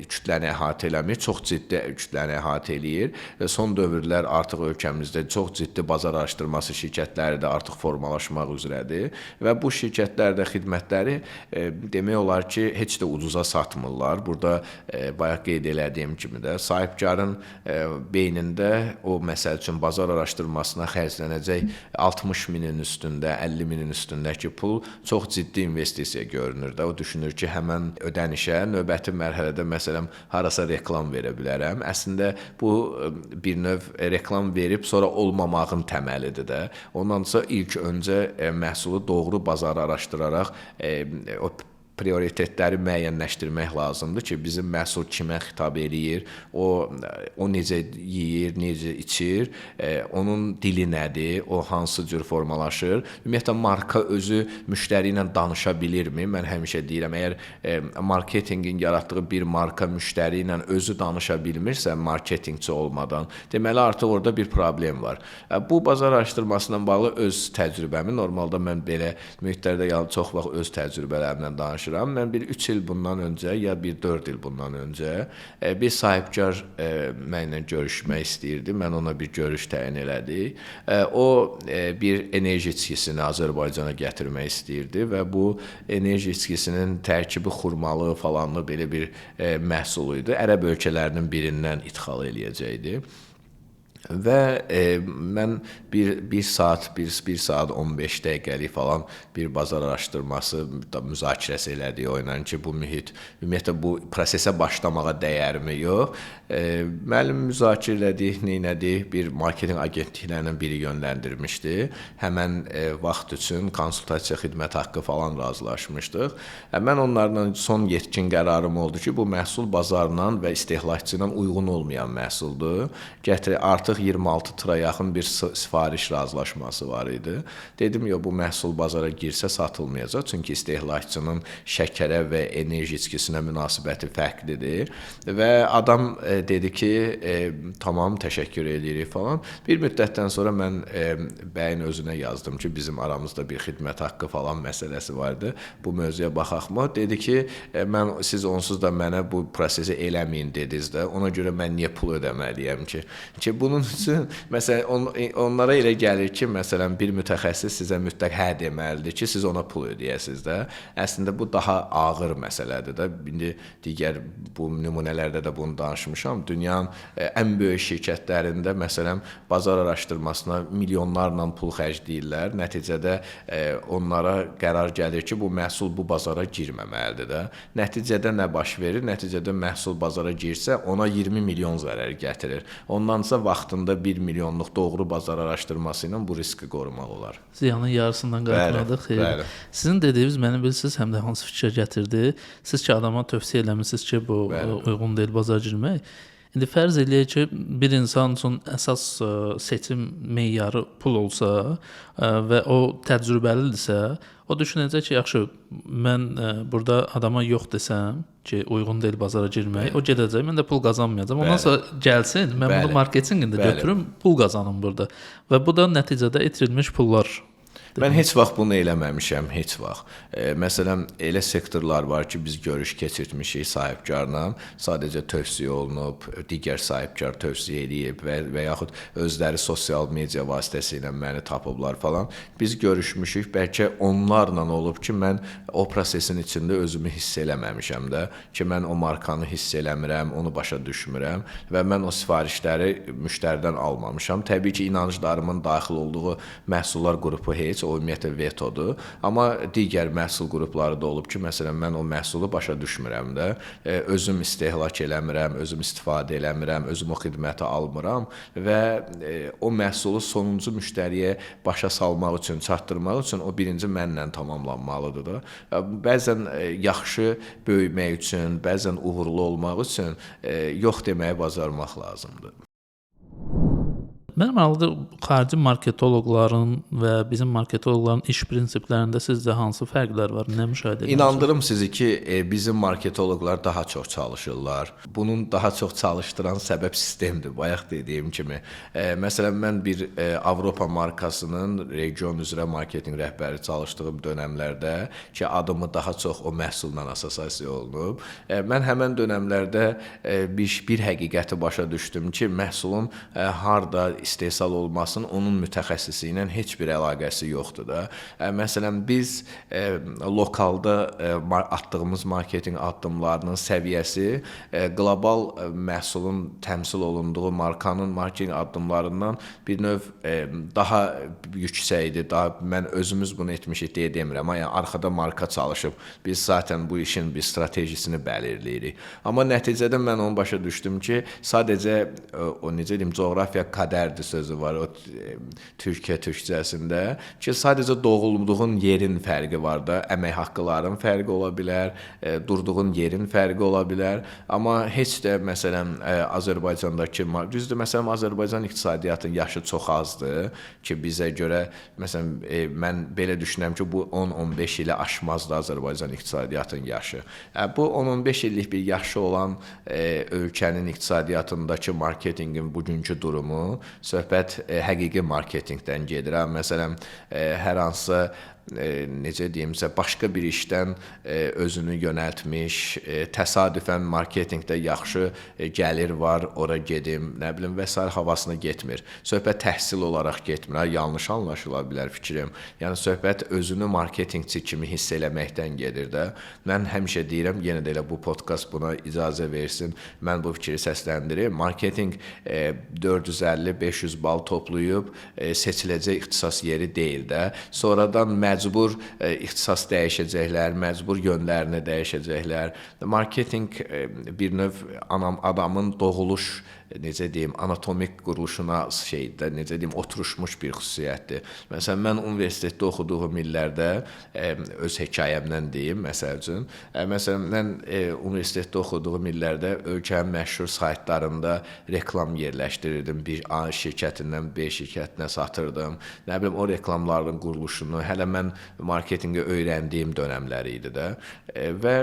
kütləni əhatə eləmir, çox ciddi kütləni əhatə eləyir. Son dövrlər artıq ölkəmizdə çox ciddi bazar araşdırması şirkətləri də artıq formalaşmaq üzrədir və bu şirkətlər də xidmətləri demək olar ki, heç də ucuza satmırlar. Burada bayaq qeyd elədiyim kimi də sahibkarın beynində o məsəl üçün bazar araşdırmasına xərclənəcək 60 minin üstündə, 50 minin üstündəki pul çox ciddi investisiya görünür də. O düşünür ki, həmən ödənişə növbəti mərhələdə məsələn harasa reklam verə bilərəm. Əslində bu bir növ reklam verib sonra olmamağın təməlidir də. Ondan sonra ilk öncə məhsulu doğru bazar araşdıraraq o prioritetləri müəyyənləşdirmək lazımdır ki, bizim məhsul kimə xitab eləyir, o necə yeyir, necə içir, onun dili nədir, o hansı cür formalaşır. Ümumiyyətlə, marka özü müştəri ilə danışa bilirmi? Mən həmişə deyirəm, əgər marketinqin yaratdığı bir marka müştəri ilə özü danışa bilmirsə, marketinqçi olmadan, deməli artıq orada bir problem var. Bu bazar araşdırmasından bağlı öz təcrübəmi, normalda mən belə mühitlərdə çox vaxt öz təcrübələrimlə danışıram. Mən bir 3 il bundan öncə ya bir 4 il bundan öncə bir sahibkar mənimlə görüşmək istəyirdi. Mən ona bir görüş təyin elədik. O bir enerji içkisini Azərbaycana gətirmək istəyirdi və bu enerji içkisinin tərkibi xurmalı falanlı belə bir məhsulu idi. Ərəb ölkələrinin birindən ixal eləyəcəkdi. Və mən bir saat 15 dəqiqəlik falan bir bazar araşdırması müzakirəsi elədik o ilə ki, bu mühit ümumiyyətlə bu prosesə başlamağa dəyərmi, yox. Müəllim müzakirə elədik, neynədik, bir marketinq agentliklərinin biri yönləndirmişdi. Həmən vaxt üçün konsultasiya xidmət haqqı falan razılaşmışdıq. Mən onlarla son yetkin qərarım oldu ki, bu məhsul bazarla və istehlakçı ilə uyğun olmayan məhsuldur. Artıq artıq 26 tıra yaxın bir sifariş razılaşması var idi. Dedim, yo, bu məhsul bazara girsə satılmayacaq, çünki istehlakçının şəkərə və enerji içkisinə münasibəti fərqlidir. Və adam dedi ki, tamam, təşəkkür edirik falan. Bir müddətdən sonra mən bəyin özünə yazdım ki, bizim aramızda bir xidmət haqqı falan məsələsi vardı. Bu mövzuya baxaqmı? Dedi ki, siz onsuz da mənə bu prosesi eləməyin dediniz də. Ona görə mən niyə pul ödəməliyəm ki? Ki bunun üçün məsələn onlara elə gəlir ki, məsələn bir mütəxəssis sizə mütləq hə deməlidir ki, siz ona pul ödəyəsiniz də. Əslində bu daha ağır məsələdir də. İndi digər bu nümunələrdə də bunu danışmışam. Dünyanın ən böyük şirkətlərində məsələn bazar araşdırmasına milyonlarla pul xərcləyirlər. Nəticədə onlara qərar gəlir ki, bu məhsul bu bazara girməməlidir də. Nəticədə nə baş verir? Nəticədə məhsul bazara girsə, ona 20 milyon zərər gətirir. Ondansa vaxtında 1 milyonluq doğru bazar araşdırması ilə bu riski qorumaq olar.
Ziyanın yarısından qayıtmadıq.
Bəli.
Sizin dediyiniz məni bilirsiniz, həm də hansı fikir gətirdi? Siz ki, adama tövsiyə eləmisiniz ki, bu uyğun deyil bazara girmək. İndi fərz eləyək ki, bir insan üçün əsas seçim meyarı pul olsa və o təcrübəlidirsə, o düşünəcək ki, yaxşı, mən burada adama yox desəm ki, uyğun deyil bazara girmək, o gedəcək, mən də pul qazanmayacağam. Ondan sonra gəlsin, mən bunu marketinqində götürüm, pul qazanım burada. Və bu da nəticədə itirilmiş pullar.
Mən heç vaxt bunu eləməmişəm, heç vaxt. Məsələn, elə sektorlar var ki, biz görüş keçirtmişik sahibkarla, sadəcə tövsiyə olunub, digər sahibkar tövsiyə edib və yaxud özləri sosial media vasitəsilə məni tapıblar falan. Biz görüşmüşük, bəlkə onlarla olub ki, mən o prosesin içində özümü hiss eləməmişəm də, ki, mən o markanı hiss eləmirəm, onu başa düşmürəm və mən o sifarişləri müştəridən almamışam. Təbii ki, inanclarımın daxil olduğu məhsullar qrupu heç, o ümumiyyətlə vetodur. Amma digər məhsul qrupları da olub ki, məsələn, mən o məhsulu başa düşmürəm də, özüm istehlak eləmirəm, özüm istifadə eləmirəm, özüm o xidməti almıram və o məhsulu sonuncu müştəriyə başa salmaq üçün, çatdırmaq üçün o birinci mənlə tamamlanmalıdır da. Bəzən yaxşı böyümək üçün, bəzən uğurlu olmaq üçün yox deməyi bacarmaq lazımdır.
Mənim maraqlıdır, xarici marketoloqların və bizim marketoloqların iş prinsiplərində sizcə hansı fərqlər var? Nə müşahidə edirsiniz?
İnandırım sizi ki, bizim marketoloqlar daha çox çalışırlar. Bunun daha çox çalışdıran səbəb sistemdir, bayaq dediyim kimi. Məsələn, mən bir Avropa markasının region üzrə marketinq rəhbəri çalışdığım dönəmlərdə ki, adımı daha çox o məhsulla assosiasiya olunub. Mən həmən dönəmlərdə bir həqiqəti başa düşdüm ki, məhsulun harda istehsal olmasının onun mütəxəssisi ilə heç bir əlaqəsi yoxdur da. Məsələn, biz lokalda atdığımız marketinq addımlarının səviyyəsi qlobal məhsulun təmsil olunduğu markanın marketinq addımlarından bir növ daha yüksəkdir. Mən özümüz bunu etmişik deyə demirəm. Yəni arxada marka çalışıb biz zaten bu işin bir stratejisini bəlirləyirik. Amma nəticədə mən onu başa düşdüm ki, sadəcə o necə deyim, coğrafiya qədərdir sözü var o Türkiyə türkcəsində ki, sadəcə doğulduğun yerin fərqi var da, əmək haqqıların fərqi ola bilər, durduğun yerin fərqi ola bilər, amma heç də məsələn Azərbaycandakı, düzdür, məsələn Azərbaycan iqtisadiyyatının yaşı çox azdır ki, bizə görə məsələn mən belə düşünürəm ki, bu 10-15 ili aşmazdı Azərbaycan iqtisadiyyatının yaşı. Bu 10-15 illik bir yaşı olan ölkənin iqtisadiyyatındakı marketinqin bugünkü durumu söhbət həqiqi marketinqdən gedir. Məsələn, hər hansı necə deyimsə, başqa bir işdən özünü yönəltmiş, təsadüfən marketinqdə yaxşı gəlir var, ora gedim, nə bilim və s. havasına getmir. Söhbət təhsil olaraq getmir. Yanlış anlaşıla bilər fikrim. Yəni söhbət özünü marketinqçi kimi hiss eləməkdən gedir də. Mən həmişə deyirəm, yenə də elə bu podkast buna icazə versin. Mən bu fikri səsləndirim. Marketinq 450-500 bal toplayıb seçiləcək ixtisas yeri deyil də. Sonradan məcbur ixtisas dəyişəcəklər, məcbur yönlərini dəyişəcəklər. Marketinq bir növ adamın doğuluş necə deyim, anatomik quruluşuna şeydə, necə deyim, oturmuş bir xüsusiyyətdir. Məsələn, mən universitetdə oxuduğum illərdə öz hekayəmdən deyim, məsəl üçün, məsələn, mən universitetdə oxuduğum illərdə ölkənin məşhur saytlarında reklam yerləşdirirdim. Bir A şirkətindən B şirkətinə satırdım. Nə bilim, o reklamların quruluşunu hələ mən marketinqi öyrəndiyim dönəmləri idi də. Və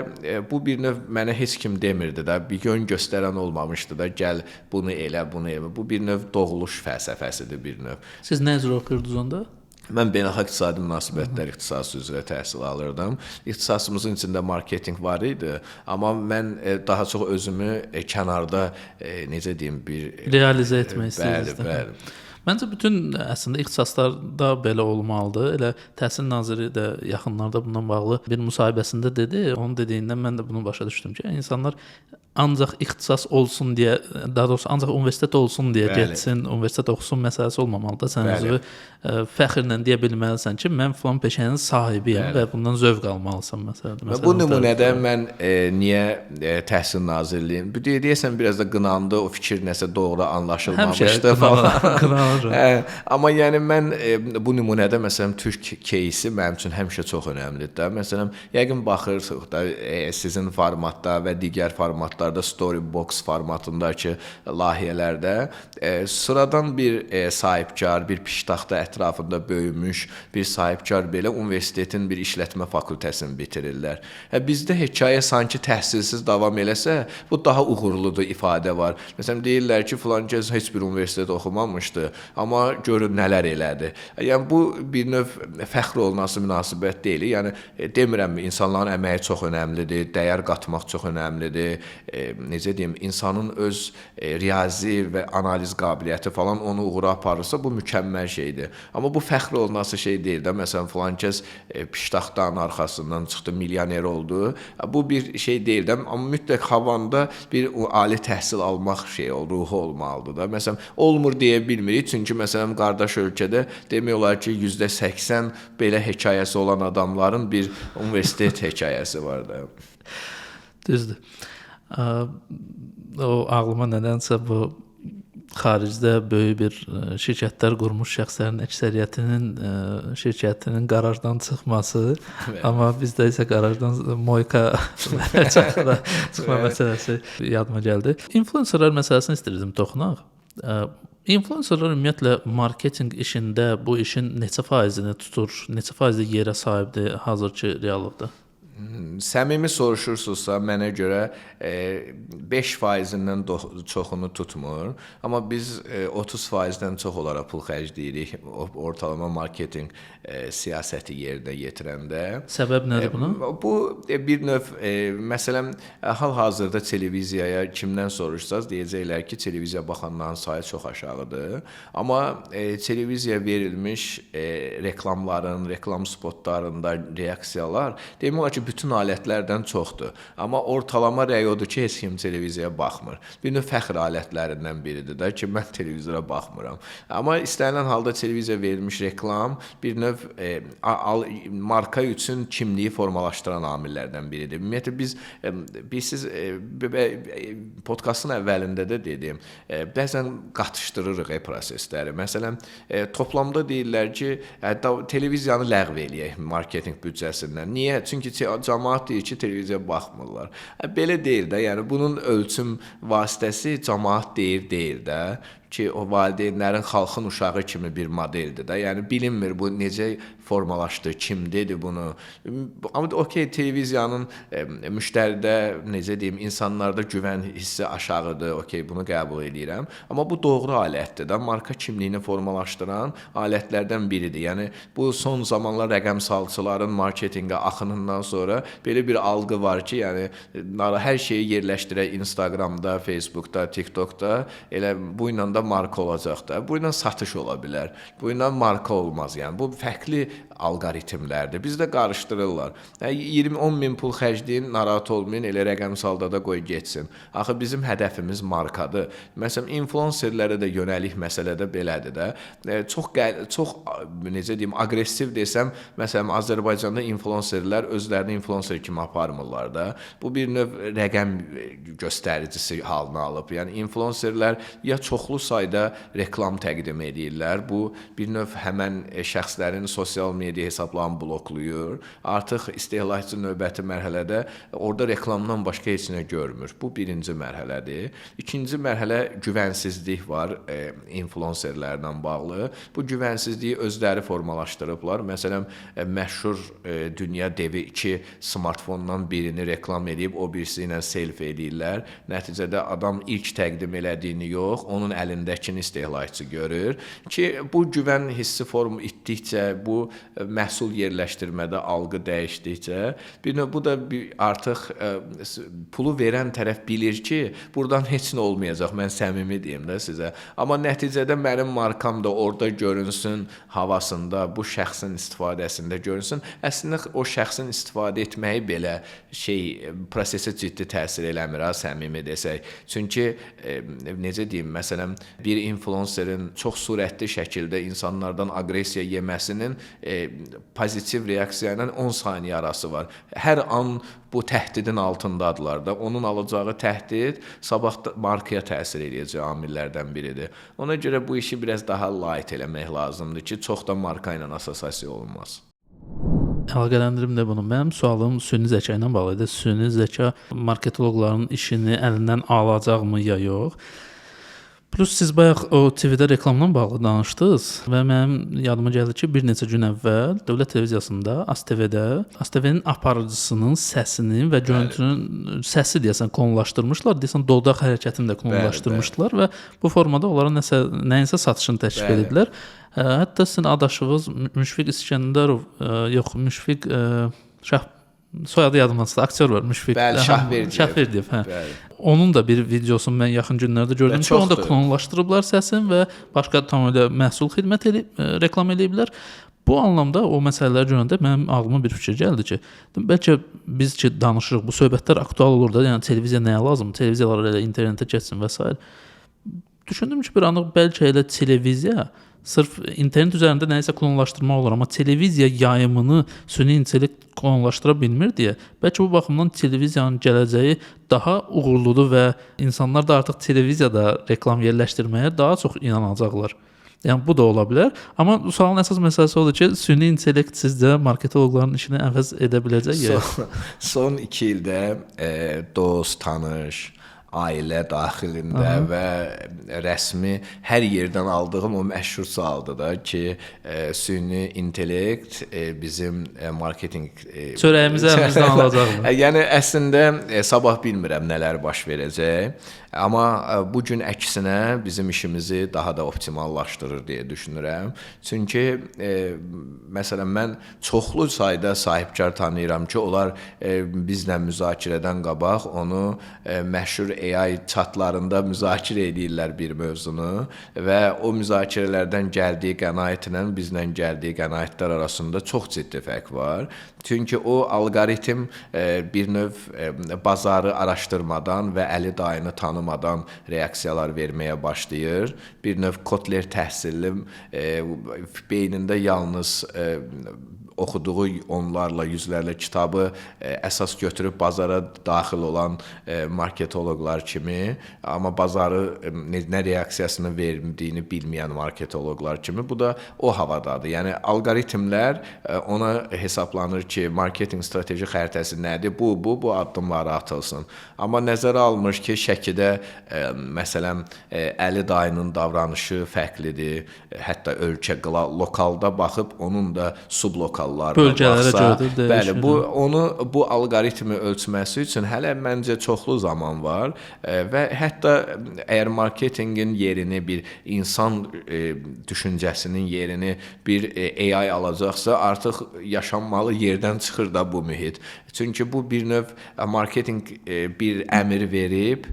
bu bir növ mənə heç kim demirdi də, bir yön göstərən olmamışdı da, gəl bunu elə, bunu elə. Bu bir növ doğuluş fəlsəfəsidir bir növ.
Siz nə üzrə oxuyurdunuz onda?
Mən beynəlxalq iqtisadi münasibətlər ixtisası üzrə təhsil alırdım. İxtisasımızın içində marketinq var idi, amma mən daha çox özümü kənarda necə deyim, bir
realizə etmək istəyirsiniz.
Bəli.
Məncə bütün əslində ixtisaslarda belə olmalıdır. Elə Təhsil Naziri də yaxınlarda bununla bağlı bir müsahibəsində dedi. Onun dediyindən mən də bunu başa düşdüm ki, insanlar ancaq ixtisas olsun deyə, daha doğrusu ancaq universitet olsun deyə getsin, universitet oxusun məsələsi olmamalıdır. Sən özü fəxrlə deyə bilməlisən ki, mən falan peşənin sahibiyəm və bundan zövq almalısan məsələdir.
Bu nümunədə mən niyə Təhsil Nazirliyinin, deyəsən biraz da qınandı, o fikir nəsə doğru anlaşılmamışdı falan. Amma yəni mən bu nümunədə məsələn Türk кейsi mənim üçün həmişə çox önəmlidir də. Məsələn, yəqin baxırsınız da sizin formatda və digər formatlarda Storybox formatındakı layihələrdə sıradan bir sahibkar, bir piştaxta ətrafında böyümüş bir sahibkar belə universitetin bir işlətmə fakültəsini bitirirlər. Bizdə hekayə sanki təhsilsiz davam eləsə, bu daha uğurludur ifadə var. Məsələn, deyirlər ki, filan kəs heç bir universitet oxumamışdı. Amma görün nələr elədi. Yəni bu bir növ fəxr olunası münasibət deyil. Yəni demirəm, insanların əməyi çox önəmlidir, dəyər qatmaq çox önəmlidir. Necə deyim, insanın öz riyazi və analiz qabiliyyəti falan onu uğura aparırsa bu mükəmməl şeydir. Amma bu fəxr olunası şey deyil də. Məsələn, filan kəs piştaxtanın arxasından çıxdı, milyoner oldu. Bu bir şey deyil də. Amma mütləq havanda bir ali təhsil almaq şeyi, ruhu olmalıdır da. Məsələn, olmur deyə bilmirik. Çünki məsələn qardaş ölkədə demək olar ki, %80 belə hekayəsi olan adamların bir universitet hekayəsi var da.
Düzdür. O ağlıma nədənsə bu xaricdə böyük bir şirkətlər qurmuş şəxslərin əksəriyyətinin şirkətinin qarajdan çıxması, amma bizdə isə qarajdan moyka çıxma məsələsi yadıma gəldi. Influencerlar məsələsini istəyirdim toxunaq. Influencerlar ümumiyyətlə marketinq işində bu işin neçə faizini tutur, neçə faizli yerə sahibdir hazırki reallıqda?
Səmimi soruşursunuzsa, mənə görə 5%-dən çoxunu tutmur. Amma biz 30%-dən çox olaraq pul xərcləyirik ortalama marketinq siyasəti yerinə yetirəndə.
Səbəb nədir buna?
Bu bir növ, məsələn, hal-hazırda televiziyaya kimdən soruşsanız deyəcəklər ki, televiziya baxanların sayı çox aşağıdır. Amma televiziyaya verilmiş reklamların, reklam spotlarında reaksiyalar demək olar ki, bütün alətlərdən çoxdur. Amma ortalama rəy odur ki, heç kim televiziyaya baxmır. Bir növ fəxr alətlərindən biridir də ki, mən televizora baxmıram. Amma istənilən halda televiziyaya verilmiş reklam bir növ marka üçün kimliyi formalaşdıran amillərdən biridir. Ümumiyyətlə biz siz podkastın əvvəlində də dedim, bəzən qatışdırırıq prosesləri. Məsələn, toplamda deyirlər ki, televiziyanı ləğv eləyək marketinq büdcəsindən. Niyə? Çünki cəmaət deyir ki, televiziyaya baxmırlar. Belə deyil də, yəni bunun ölçüm vasitəsi cəmaət deyir də ki, o valideynlərin xalqın uşağı kimi bir modeldir də. Yəni bilinmir bu necə formalaşdı, kim dedi bunu. Amma okey, televiziyanın müştəridə, necə deyim, insanlarda güvən hissi aşağıdır. Okey, bunu qəbul edirəm. Amma bu doğru alətdir də. Marka kimliyini formalaşdıran alətlərdən biridir. Yəni bu son zamanlar rəqəmsalçıların marketinqə axınından sonra belə bir algı var ki, yəni hər şeyi yerləşdirək Instagramda, Facebookda, TikTokda, elə bu ilə də marka olacaq da. Bu ilə satış ola bilər. Bu ilə marka olmaz. Yəni bu fərqli alqoritmlərdir. Bizdə qarışdırırlar. 20-10 min pul xərcləyin, narahat olmayın, elə rəqəmsalda da qoy getsin. Axı bizim hədəfimiz markadır. Məsələn, influencerlərə də yönəlik məsələdə belədir də. Çox necə deyim, aqressiv desəm, məsələn, Azərbaycanda influencerlər özlərini influencer kimi aparmırlar da. Bu bir növ rəqəm göstəricisi halına alıb. Yəni influencerlər ya çoxlu sayda reklam təqdim edirlər. Bu bir növ həmən şəxslərin sosial media hesablarını bloklayır. Artıq istehlakçı növbəti mərhələdə orada reklamdan başqa heç nə görmür. Bu birinci mərhələdir. İkinci mərhələ güvənsizlik var influencerlərlə bağlı. Bu güvənsizliyi özləri formalaşdırıblar. Məsələn, məşhur dünya devi 2 smartfondan birini reklam edib, o birisi ilə selfie edirlər. Nəticədə adam ilk təqdim elədiyini yox, onun əlindəkini istehlakçı görür ki, bu güvən hissi form itdikcə, bu məhsul yerləşdirmədə algı dəyişdikcə, bu da artıq pulu verən tərəf bilir ki, buradan heç nə olmayacaq. Mən səmimi deyim də sizə. Amma nəticədə mənim markam da orada görünsün, havasında, bu şəxsin istifadəsində görünsün. Əslində o şəxsin istifadə etməyi belə prosesə ciddi təsir eləmir, səmimi desək. Çünki necə deyim, məsələn, bir influencerin çox sürətli şəkildə insanlardan aqressiya yeməsinin pozitiv reaksiya ilə 10 saniyə arası var. Hər an bu təhdidin altındadırlar da. Onun alacağı təhdid sabah markaya təsir edəcək amillərdən biridir. Ona görə bu işi biraz daha light eləmək lazımdır ki, çox da marka ilə assosiasiya olunmaz.
Əlaqələndirim də bunu. Mənim sualım süni zəka ilə bağlı idi. Süni zəka marketoloqların işini əlindən alacaqmı ya yox? Plus siz bayaq o TV-də reklamla bağlı danışdınız və mənim yadıma gəldi ki, bir neçə gün əvvəl Dövlət Televiziyasında ASTV-də ASTV-nin aparıcısının səsini və görüntünün səsi deyəsən klonlaşdırmışlar. Deyəsən dodaq hərəkətini də klonlaşdırmışdılar və bu formada onlara nəyinsə satışını təklif ediblər. Hətta sizin adaşınız Müşfiq İskəndərov, Müşfiq soyadı yadımdan çıxdı. Aktyor var, Müşfiq.
Bəli,
Şahverdiyev. Onun da bir videosunu mən yaxın günlərdə gördüm ki, onu da klonlaşdırıblar səsin və başqa tamamilə məhsul xidmət reklam eləyiblər. Bu anlamda o məsələləri görəndə mənim ağlıma bir fikir gəldi ki, bəlkə biz ki danışırıq, bu söhbətlər aktual olur da, yəni televiziya nəyə lazımdır? Televiziyalar elə internetə keçsin və s. Düşündüm ki, bir anlıq bəlkə elə televiziya sırf internet üzərində nəyisə klonlaşdırmaq olur, amma televiziya yayımını süni intellekt klonlaşdıra bilmir deyə. Bəlkə bu baxımdan televiziyanın gələcəyi daha uğurludur və insanlar da artıq televiziyada reklam yerləşdirməyə daha çox inanacaqlar. Yəni bu da ola bilər. Amma sualın əsas məsələsi odur ki, süni intellekt sizcə marketoloqların işini əvəz edə biləcək ya?
Son 2 ildə dost, tanış, ailə daxilində və rəsmi hər yerdən aldığım o məşhur sualdır da ki, süni intellekt bizim marketinq
çörəyimizi əlimizdən alacaqmı?
Yəni əslində sabah bilmirəm nələr baş verəcək. Amma bu gün əksinə bizim işimizi daha da optimallaşdırır deyə düşünürəm. Çünki məsələn mən çoxlu sayda sahibkar tanıyıram ki, onlar bizlə müzakirədən qabaq onu məşhur AI chatlarında müzakirə edirlər bir mövzunu və o müzakirələrdən gəldiyi qənaətlə bizlə gəldiyi qənaətlər arasında çox ciddi fərq var. Çünki o alqoritm bir növ bazarı araşdırmadan və əli dayını tanımadan reaksiyalar verməyə başlayır. Bir növ Kotler təhsilli beynində yalnız oxuduğu onlarla, yüzlərlə kitabı əsas götürüb bazara daxil olan marketoloqlar kimi, amma bazarı nə reaksiyasını verdiyini bilməyən marketoloqlar kimi, bu da o havadadır. Yəni alqoritmlər ona hesablanır ki, marketinq strateji xəritəsi nədir? Bu addımları atılsın. Amma nəzərə alınır ki, Şəkidə məsələn Əli dayının davranışı fərqlidir. Hətta ölkə lokalda baxıb onun da sublokal kanallarına
bölgələrə
baxsa,
görədir, dəyişir.
bəli, bu alqoritmi ölçməsi üçün hələ məncə çoxlu zaman var və hətta əgər marketinqin yerini bir insan düşüncəsinin yerini bir AI alacaqsa, artıq yaşanmalı yerdən çıxır da bu mühit. Çünki bu bir növ marketinq bir əmr verib,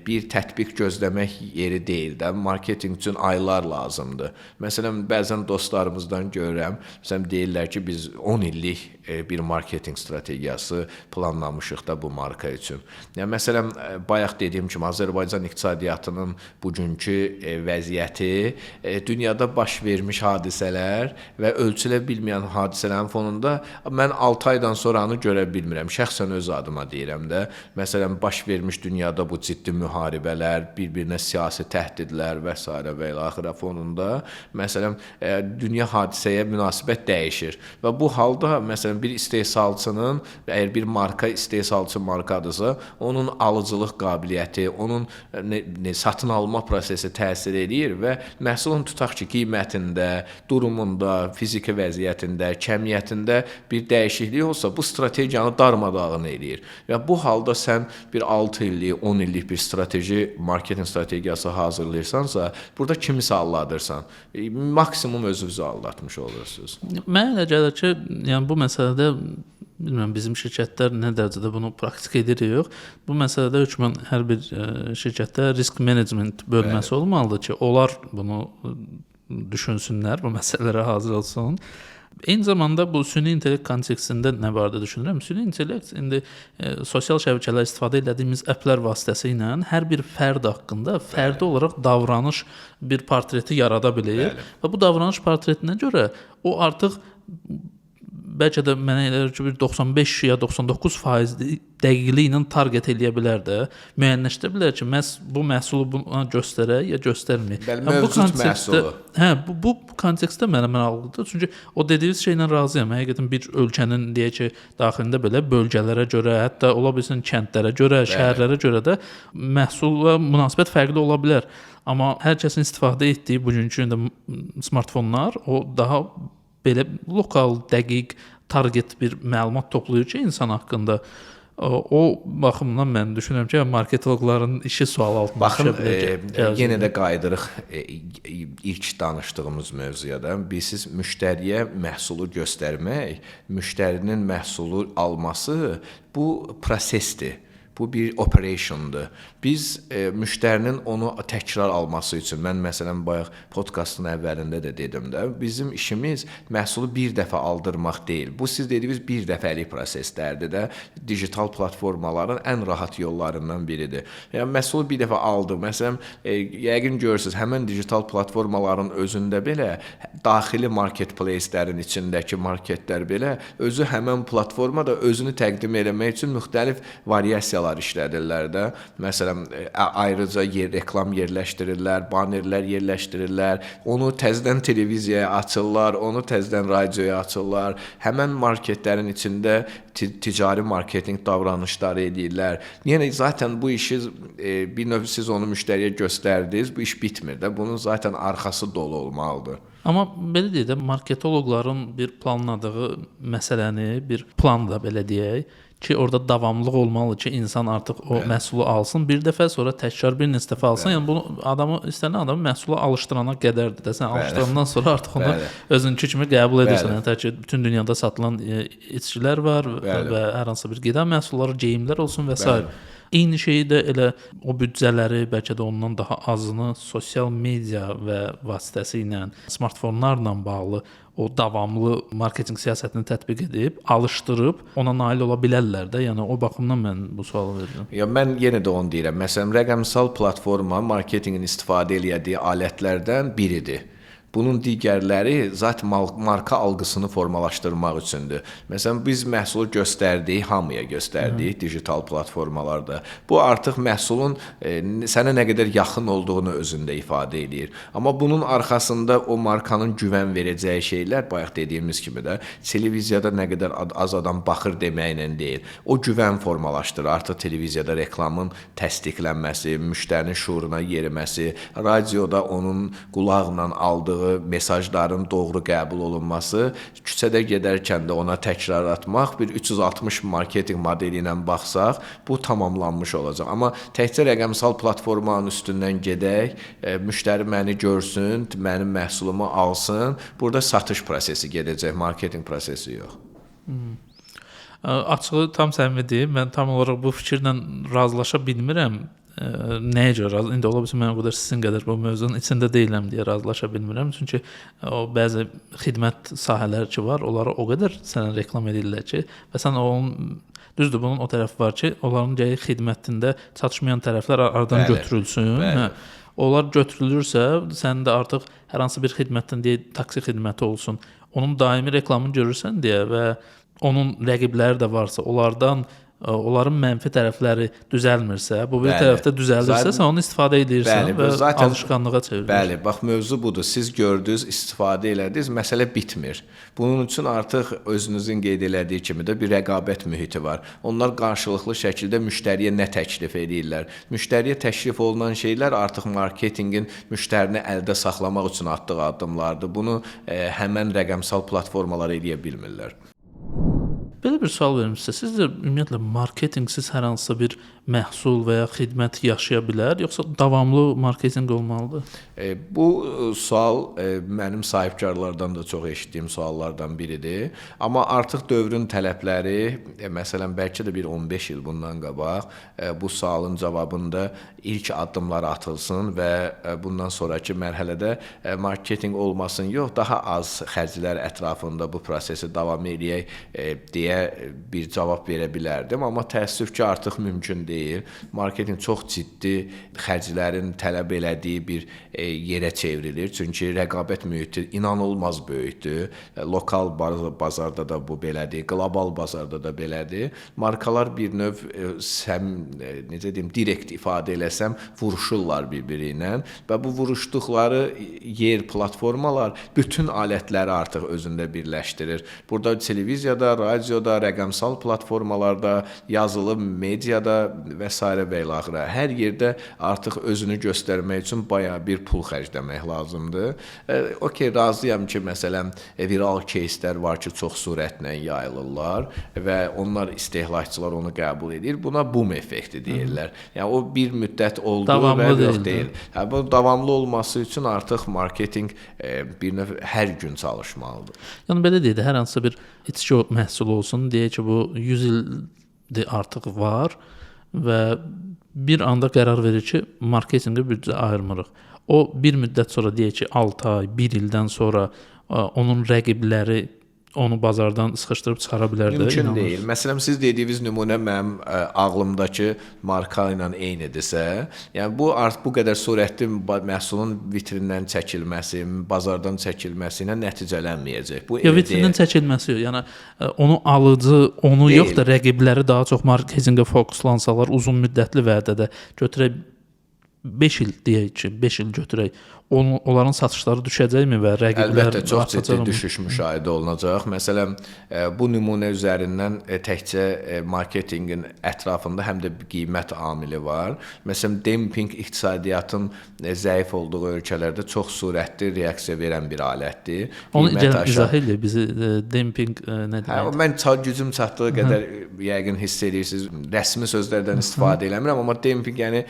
bir tətbiq gözləmək yeri deyil də. Marketinq üçün aylar lazımdır. Məsələn, bəzən dostlarımızdan görürəm, məsələn deyirlər ki, biz 10 illik bir marketinq strategiyası planlamışıq da bu marka üçün. Yəni məsələn, bayaq dediyim kimi Azərbaycan iqtisadiyyatının bugünkü vəziyyəti, dünyada baş vermiş hadisələr və ölçülə bilməyən hadisələrin fonunda mən 6 aydan sonranı görə bilmirəm. Şəxsən öz adıma deyirəm də. Məsələn, baş vermiş dünyada bu ciddi müharibələr, bir-birinə siyasi təhdidlər və s. və ilə axıra fonunda, məsələn, dünya hadisəyə münasibət dəyişir. Və bu halda, məsələn, bir istehsalçının, əgər bir marka istehsalçı markadırsa, onun alıcılıq qabiliyyəti, onun satın alma prosesi təsir edir və məhsulun tutaq ki, qiymətində, durumunda, fiziki vəziyyətində, kəmiyyətində bir dəyişiklik olsa, bu strategiyanı darmadağın edir. Və bu halda sən bir 6 illik, 10 illik bir strateji, marketing strategiyası hazırlayırsansa, burada kimisə aldadırsan. Maksimum özünüzü aldatmış olursunuz.
Mənə elə gəlir ki, yəni bu məsələdə bilmirəm bizim şirkətlər nə dərəcədə bunu praktik edir yox. Bu məsələdə hökmən hər bir şirkətdə risk management bölməsi olmalıdır ki, onlar bunu düşünsünlər, bu məsələlərə hazır olsun. Eyni zamanda bu süni intellekt kontekstində nə barədə düşünürəm? Süni intellekt indi sosial şəbəkələr istifadə etdiyimiz applər vasitəsilə hər bir fərd haqqında fərdi olaraq davranış bir portreti yarada bilir. Və bu davranış portretinə görə o artıq bəlkə də mənə elə gəlir ki, bir 95 ya 99% dəqiqliklə target eləyə bilər də, müəyyənləşdirə bilər ki, məhz bu məhsulu buna göstərək ya göstərməyək.
Bəli, mövcud məhsulu.
Bu kontekstdə mənə maraqlıdır. Çünki o dediyiniz şeylə razıyam. Həqiqətən bir ölkənin deyək ki, daxilində belə bölgələrə görə, hətta ola bilsin kəndlərə görə, şəhərlərə görə də məhsulla münasibət fərqli ola bilər. Amma hər kəsin istifadə etdiyi bugünkü smartfonlar o daha belə lokal, dəqiq, target bir məlumat toplayır ki, insan haqqında. O baxımdan mən düşünürəm ki, marketinqlərin işi sual altında düşə bilər.
Yenə də qayıdırıq ilk danışdığımız mövzuya da. Siz müştəriyə məhsulu göstərmək, müştərinin məhsulu alması bu prosesdir. Bu bir operationdur. Biz müştərinin onu təkrar alması üçün, mən məsələn bayaq podkastın əvvəlində də dedim də, bizim işimiz məhsulu bir dəfə aldırmaq deyil. Bu siz dediyiniz bir dəfəlik proseslərdir də, digital platformaların ən rahat yollarından biridir. Yəni məhsulu bir dəfə aldı. Məsələn, yəqin görürsüz, həmin digital platformaların özündə belə daxili marketplace-lərin içindəki marketlər belə özü həmin platformada özünü təqdim etmək üçün müxtəlif variasiyalar işlədirlər də. Məsələn, ayrıca reklam yerləşdirirlər, bannerlər yerləşdirirlər, onu təzədən televiziyaya açırlar, onu təzədən radioya açırlar. Həmin marketlərin içində ticari marketinq davranışları edirlər. Yəni zaten bu işi bir növ siz onu müştəriyə göstərdiniz, bu iş bitmir də. Bunun zaten arxası dolu olmalıdır.
Amma belə deyək də, marketoloqların bir planladığı məsələni, bir plan da belə deyək ki, orada davamlılıq olmalı ki, insan artıq o məhsulu alsın, bir dəfə sonra təkrar bir neçə dəfə alsın. Yəni bunu istənilən adamı məhsulu alışdırana qədərdir də. Sən alışdırandan sonra artıq onu özünkü kimi qəbul edirsən. Yəni tək ki, bütün dünyada satılan içkilər var və hər hansı bir qida məhsulları, geyimlər olsun və s. Eyni şeyi də elə o büdcələri, bəlkə də ondan daha azını sosial media və vasitəsilə, smartfonlarla bağlı o davamlı marketinq siyasətini tətbiq edib, alışdırıb ona nail ola bilərlər də. Yəni o baxımdan mən bu sualı verirəm.
Ya mən yenə də onu deyirəm. Məsələn, rəqəmsal platforma marketinqin istifadə etdiyi alətlərdən biridir. Bunun digərləri zat marka algısını formalaşdırmaq üçündür. Məsələn, biz məhsulu göstərdik, hamıya göstərdik digital platformalarda. Bu artıq məhsulun sənə nə qədər yaxın olduğunu özündə ifadə edir. Amma bunun arxasında o markanın güvən verəcəyi şeylər, bayaq dediyimiz kimi də, televiziyada nə qədər az adam baxır deməklə deyil. O güvən formalaşdırır. Artıq televiziyada reklamın təsdiqlənməsi, müştərinin şuuruna yeriməsi, radioda onun qulaqla aldığı atdığı mesajların doğru qəbul olunması, küçədə gedərkən də ona təkrar atmaq, bir 360 marketinq modeli ilə baxsaq, bu tamamlanmış olacaq. Amma təkcə rəqəmsal platformanın üstündən gedək, müştəri məni görsün, mənim məhsulumu alsın, burada satış prosesi gedəcək, marketinq prosesi yox.
Açığı tam səmimi deyim, mən tam olaraq bu fikirlə razılaşa bilmirəm. Nəyə görə? İndi ola bilsin mən o qədər sizin qədər bu mövzunun içində deyiləm deyə razılaşa bilmirəm. Çünki o bəzi xidmət sahələri ki var, onları o qədər sənə reklam edirlər ki, və sən onun düzdür, bunun o tərəfi var ki, onların gəyi xidmətində çatışmayan tərəflər aradan götürülsün. Hə. Onlar götürülürsə, sən də artıq hər hansı bir xidmətdən deyə taksi xidməti olsun, onun daimi reklamını görürsən deyə və onun rəqibləri də varsa, onların mənfi tərəfləri düzəlmirsə, bu bir tərəfdə düzəlirsə, sən onu istifadə edirsən və alışqanlığa çevirir.
Bəli, bax mövzu budur. Siz gördünüz, istifadə elədiniz, məsələ bitmir. Bunun üçün artıq özünüzün qeyd elədiyi kimi də bir rəqabət mühiti var. Onlar qarşılıqlı şəkildə müştəriyə nə təklif edirlər? Müştəriyə təklif olunan şeylər artıq marketinqin müştərini əldə saxlamaq üçün atdığı addımlardır. Bunu həmən rəqəmsal platformalar edə bilmirlər.
Belə bir sual verim sizə. Sizcə ümumiyyətlə marketinqsiz hər hansısa bir məhsul və ya xidmət yaşaya bilər, yoxsa davamlı marketinq olmalıdır?
Bu sual mənim sahibkarlardan da çox eşitdiyim suallardan biridir. Amma artıq dövrün tələbləri, məsələn, bəlkə də bir 15 il bundan qabaq bu sualın cavabında ilk addımlar atılsın və bundan sonraki mərhələdə marketinq olmasın, yox, daha az xərclər ətrafında bu prosesi davam edək deyə bir cavab verə bilərdim. Amma təəssüf ki, artıq mümkün deyil. Marketinq çox ciddi xərclərin tələb elədiyi bir yerə çevrilir. Çünki rəqabət mühiti inanılmaz böyükdür. Lokal bazarda da bu belədir, qlobal bazarda da belədir. Markalar bir növ necə deyim, direkt ifadə eləsəm, vuruşurlar bir-biri ilə və bu vuruşduqları yer, platformalar bütün alətləri artıq özündə birləşdirir. Burada televiziyada, radioda, rəqəmsal platformalarda, yazılı mediada və s. və ilaxıra hər yerdə artıq özünü göstərmək üçün bayağı bir pul xərcləmək lazımdır. Okey, razıyam ki, məsələn, viral кейslər var ki, çox sürətlə yayılırlar və onlar istehlakçılar onu qəbul edir. Buna boom effekti deyirlər. Yəni o bir müddət oldu
davamlı
və yox deyil. Yəni bu davamlı olması üçün artıq marketinq bir növ hər gün çalışmalıdır.
Yəni belə deyək də, hər hansısa bir içki məhsulu olsun, deyək ki, bu 100 ildir artıq var və bir anda qərar verir ki, marketinqə büdcə ayırmırıq. O bir müddət sonra deyək ki, 6 ay, 1 ildən sonra onun rəqibləri onu bazardan sıxışdırıb çıxara bilər də.
Mümkün deyil. Məsələn, siz dediyiniz nümunə mənim ağlımdakı marka ilə eynidirsə, yəni bu artıq bu qədər sürətli məhsulun vitrindən çəkilməsi, bazardan çəkilməsi ilə nəticələnməyəcək. Bu
vitrindən çəkilməsi yox. Yəni onu alıcı, onu deyil. Yox da rəqibləri daha çox marketinqə fokuslansalar uzun müddətli vədədə götürək 5 il deyək ki, 5 il götürək. Onların satışları düşəcəkmi və rəqiblər
əlbəttə çox ciddi düşüş müşahidə olunacaq. Məsələn, bu nümunə üzərindən təkcə marketinqin ətrafında həm də qiymət amili var. Məsələn, dempinq iqtisadiyyatın zəif olduğu ölkələrdə çox sürətli reaksiya verən bir alətdir.
Onu izah edə bizi dempinq nə deməkdir?
Mən gücüm çatdığı qədər yəqin hiss edirsiniz. Rəsmi sözlərdən istifadə eləmirəm, amma dempinq yəni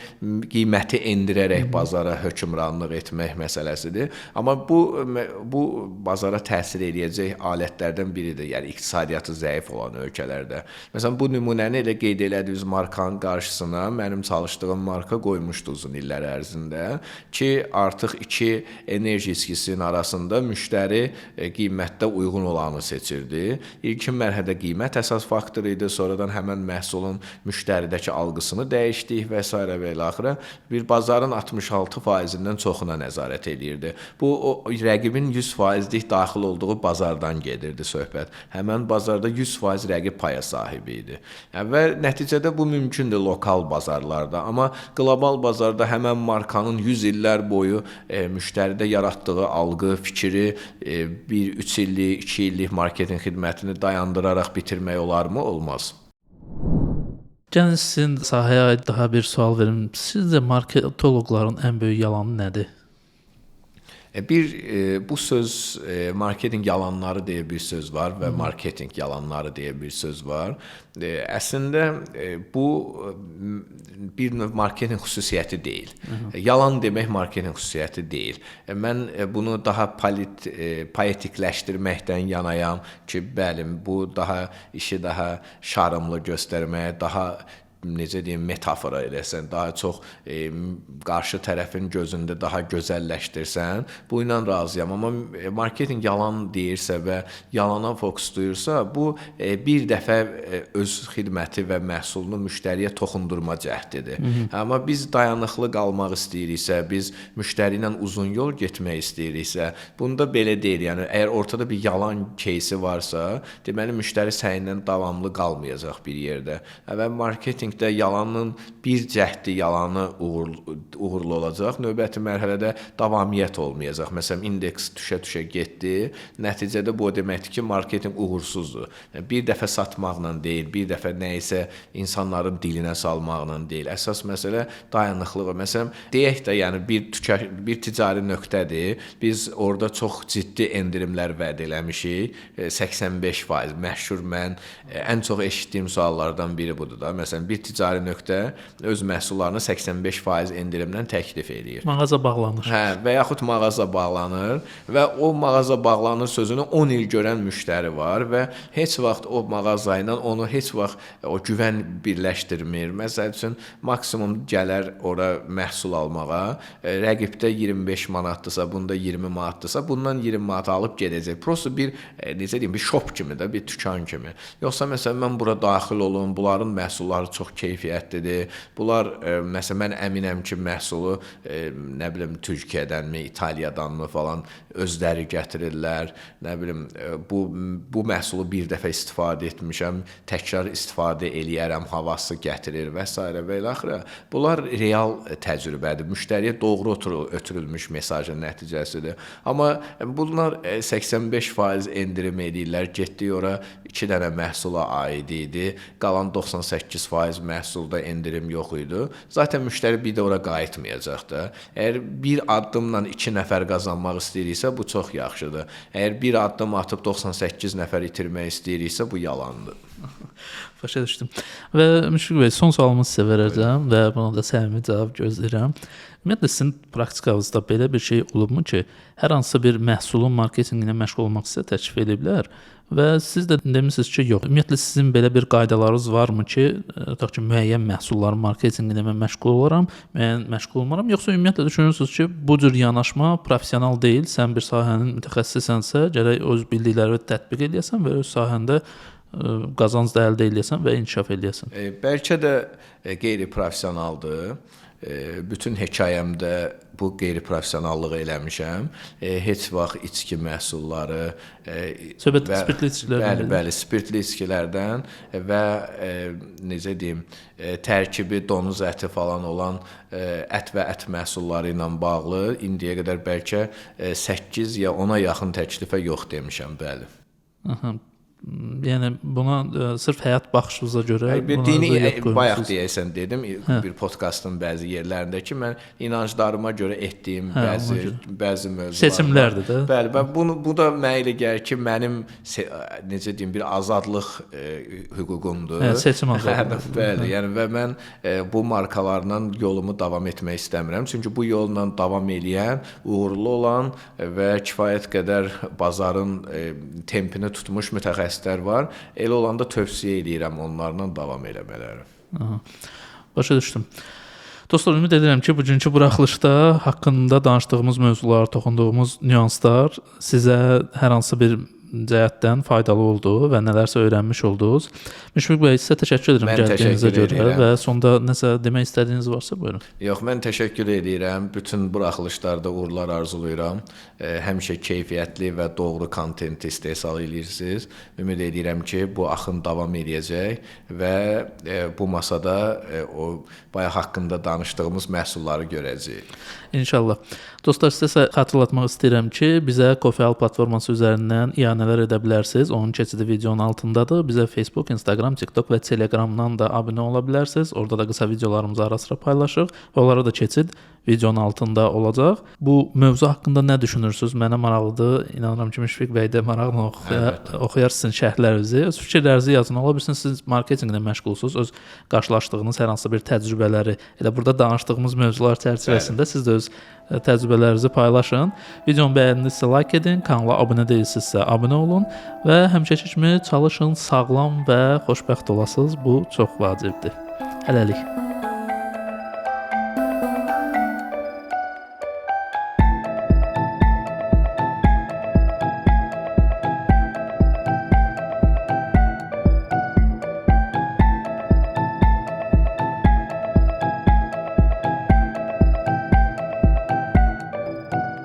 qiyməti endirərək bazara hökmranlıq etmək məsələsidir. Amma bu bazara təsir edəcək alətlərdən biridir. Yəni iqtisadiyyatı zəif olan ölkələrdə. Məsələn, bu nümunəni elə qeyd elədiyiniz markanın qarşısına mənim çalışdığım marka qoymuşdu uzun illər ərzində ki, artıq iki enerji içkisinin arasında müştəri qiymətdə uyğun olanı seçirdi. İlkin mərhələdə qiymət əsas faktor idi. Sonradan həmən məhsulun müştəridəki algısını dəyişdik və s. və ilaxıra bir bazarın 66%-dən çoxuna nəzarət edirdi. Bu rəqibin 100%lik daxil olduğu bazardan gedirdi söhbət. Həmən bazarda 100% rəqib paya sahibi idi. Və nəticədə bu mümkündür lokal bazarlarda, amma qlobal bazarda həmən markanın 100 illər boyu müştəridə yaratdığı algı, fikri bir 3 illik, 2 illik marketinq xidmətini dayandıraraq bitirmək olarmı? Olmaz.
Gəlin sizin sahəyə aid daha bir sual verim. Sizcə marketoloqların ən böyük yalanı nədir?
Bu söz marketinq yalanları deyə bir söz var və marketinq yalanları deyə bir söz var. Əslində bu bir növ marketinq xüsusiyyəti deyil. Yalan demək marketinq xüsusiyyəti deyil. Mən bunu daha poetikləşdirməkdən yanayam ki, bəli, bu daha işi daha şarımlı göstərməyə, daha necə deyim, metafora eləsən, daha çox qarşı tərəfin gözündə daha gözəlləşdirsən, bu ilə razıyam. Amma marketinq yalan deyirsə və yalana fokuslayırsa, bu bir dəfə öz xidməti və məhsulunu müştəriyə toxundurma cəhdidir. Amma biz dayanıqlı qalmaq istəyiriksə, biz müştəri ilə uzun yol getmək istəyiriksə, bunda belə deyil. Yəni əgər ortada bir yalan кейsi varsa, deməli müştəri səndən davamlı qalmayacaq bir yerdə. Və marketinq də yalanın bir cəhdi yalanı uğurlu olacaq. Növbəti mərhələdə davamiyyət olmayacaq. Məsələn, indeks düşə-düşə getdi. Nəticədə bu deməkdir ki, marketinq uğursuzdur. Bir dəfə satmaqla deyil, bir dəfə nəyisə insanların dilinə salmaqla deyil. Əsas məsələ dayanıqlığı. Məsələn, deyək də, yəni bir ticari nöqtədir. Biz orada çox ciddi endirimlər vəd eləmişik. 85%. Məşhur mən ən çox eşitdiyim suallardan biri budur da. Məsələn, bir ticari nöqtə öz məhsullarını 85% endirimlə təklif edir.
Mağaza bağlanır.
Və yaxud mağaza bağlanır və o mağaza bağlanır sözünü 10 il görən müştəri var və heç vaxt o mağaza ilə onu heç vaxt o güvən birləşdirmir. Məsəl üçün maksimum gələr ora məhsul almağa, rəqibdə 25 manatdırsa, bunda 20 manatdırsa, bundan 20 manat alıb gedəcək. Prosta bir necə deyim, bir şop kimi də, bir dükan kimi. Yoxsa məsələn mən bura daxil olum, bunların məhsulları çox keyfiyyətlidir. Bunlar məsələn mən əminəm ki, məhsulu nə bilim Türkiyədənmi, İtaliyadanmı falan özləri gətirirlər. Nə bilim bu məhsulu bir dəfə istifadə etmişəm, təkrar istifadə eləyərəm havası gətirir və s. və ilaxıra. Bunlar real təcrübədir. Müştəriyə doğru ötürülmüş mesajın nəticəsidir. Amma bunlar 85% endirim edirlər. Getdik ora 2 dənə məhsula aid idi. Qalan 98% məhsulda endirim yox idi. Zaten müştəri bir də ora qayıtmayacaq da. Əgər bir addımla 2 nəfər qazanmaq istəyiriksə, bu çox yaxşıdır. Əgər bir addım atıb 98 nəfər itirmək istəyiriksə, bu yalandır.
Başa düşdüm. Və Müşfiq bəy, son sualımı sizə verəcəm və buna da səmimi cavab gözləyirəm. Ümumiyyətlə sizin praktikanızda belə bir şey olubmu ki, hər hansısa bir məhsulun marketinqinə məşğul olmaq sizə təklif ediblər və siz də demisiniz ki, yox. Ümumiyyətlə sizin belə bir qaydalarınız varmı ki, tutaq ki, müəyyən məhsulların marketinqinə mən məşğul olaram, müəyyən məşğul olmaram, yoxsa ümumiyyətlə düşünürsünüz ki, bu cür yanaşma professional deyil, sən bir sahənin mütəxəssisənsə, gərək öz bildiklərini tətbiq edəsən və öz sahəndə qazanc da əldə edəsən və inkişaf edəsən.
Bəlkə də qeyri-professionaldır. Bütün hekayəmdə bu qeyri-professionallığı eləmişəm. Heç vaxt içki məhsulları
söhbət spirtli içkilərdən.
Bəli, spirtli içkilərdən və necə deyim, tərkibi donuz əti falan olan ət və ət məhsulları ilə bağlı indiyə qədər bəlkə 8 ya 10-a yaxın təklifə yox demişəm, bəli.
Aha. Yəni buna sırf həyat baxışınıza görə
dini bayaq deyəsən dedim bir podkastın bəzi yerlərində ki, mən inanclarıma görə etdiyim bəzi mövzular
seçimlərdir də.
Bəli, bu da mənə elə gəlir ki, mənim necə deyim, bir azadlıq hüququmdur.
Seçim azadlığı.
Bəli, yəni və mən bu markalarla yolumu davam etmək istəmirəm. Çünki bu yolla davam eləyən, uğurlu olan və kifayət qədər bazarın tempini tutmuş mütəxəssislər var. Elə olanda tövsiyə edirəm onlarla davam eləmələri.
Başa düşdüm. Dostlar, ümid edirəm ki, bugünkü buraxılışda haqqında danışdığımız mövzular, toxunduğumuz nüanslar sizə hər hansı bir cəhətdən faydalı oldu və nələrsə öyrənmiş oldunuz. Müşfiq bəy, sizə təşəkkür edirəm gəldiyinizə görə və sonda nəsə demək istədiyiniz varsa buyurun.
Yox, mən təşəkkür edirəm. Bütün buraxılışlarda uğurlar arzulayıram. Həmişə keyfiyyətli və doğru kontent istehsal edirsiniz. Ümid edirəm ki, bu axın davam edəcək və bu masada o bayaq haqqında danışdığımız məhsulları görəcəyik.
İnşallah. Dostlar, sizə xatırlatmaq istəyirəm ki, bizə Coffee platforması üzərindən iyanələr edə bilərsiniz. Onun keçidi videonun altındadır. Bizə Facebook, Instagram, TikTok və Telegramdan da abunə ola bilərsiniz. Orada da qısa videolarımızı ara-sıra paylaşırıq və onlara da keçid videonun altında olacaq. Bu mövzu haqqında nə düşünürsüz? Mənə maraqlıdır. İnanıram ki, Müşfiq bəy də maraqla oxuyar sizin şərhlərinizi. Öz fikirlərinizi yazın. Ola bilsin siz marketinqlə məşğulsunuz. Öz qarşılaşdığınız hər hansı bir təcrübələri, elə burada danışdığımız mövzular çərçivəsində siz də öz təcrübələrinizi paylaşın. Videonu bəyəndinizsə like edin, kanala abunə deyilsinizsə abunə olun və həmişəki kimi çalışın, sağlam və xoşbəxt olasınız. Bu çox vacibdir. Hələlik.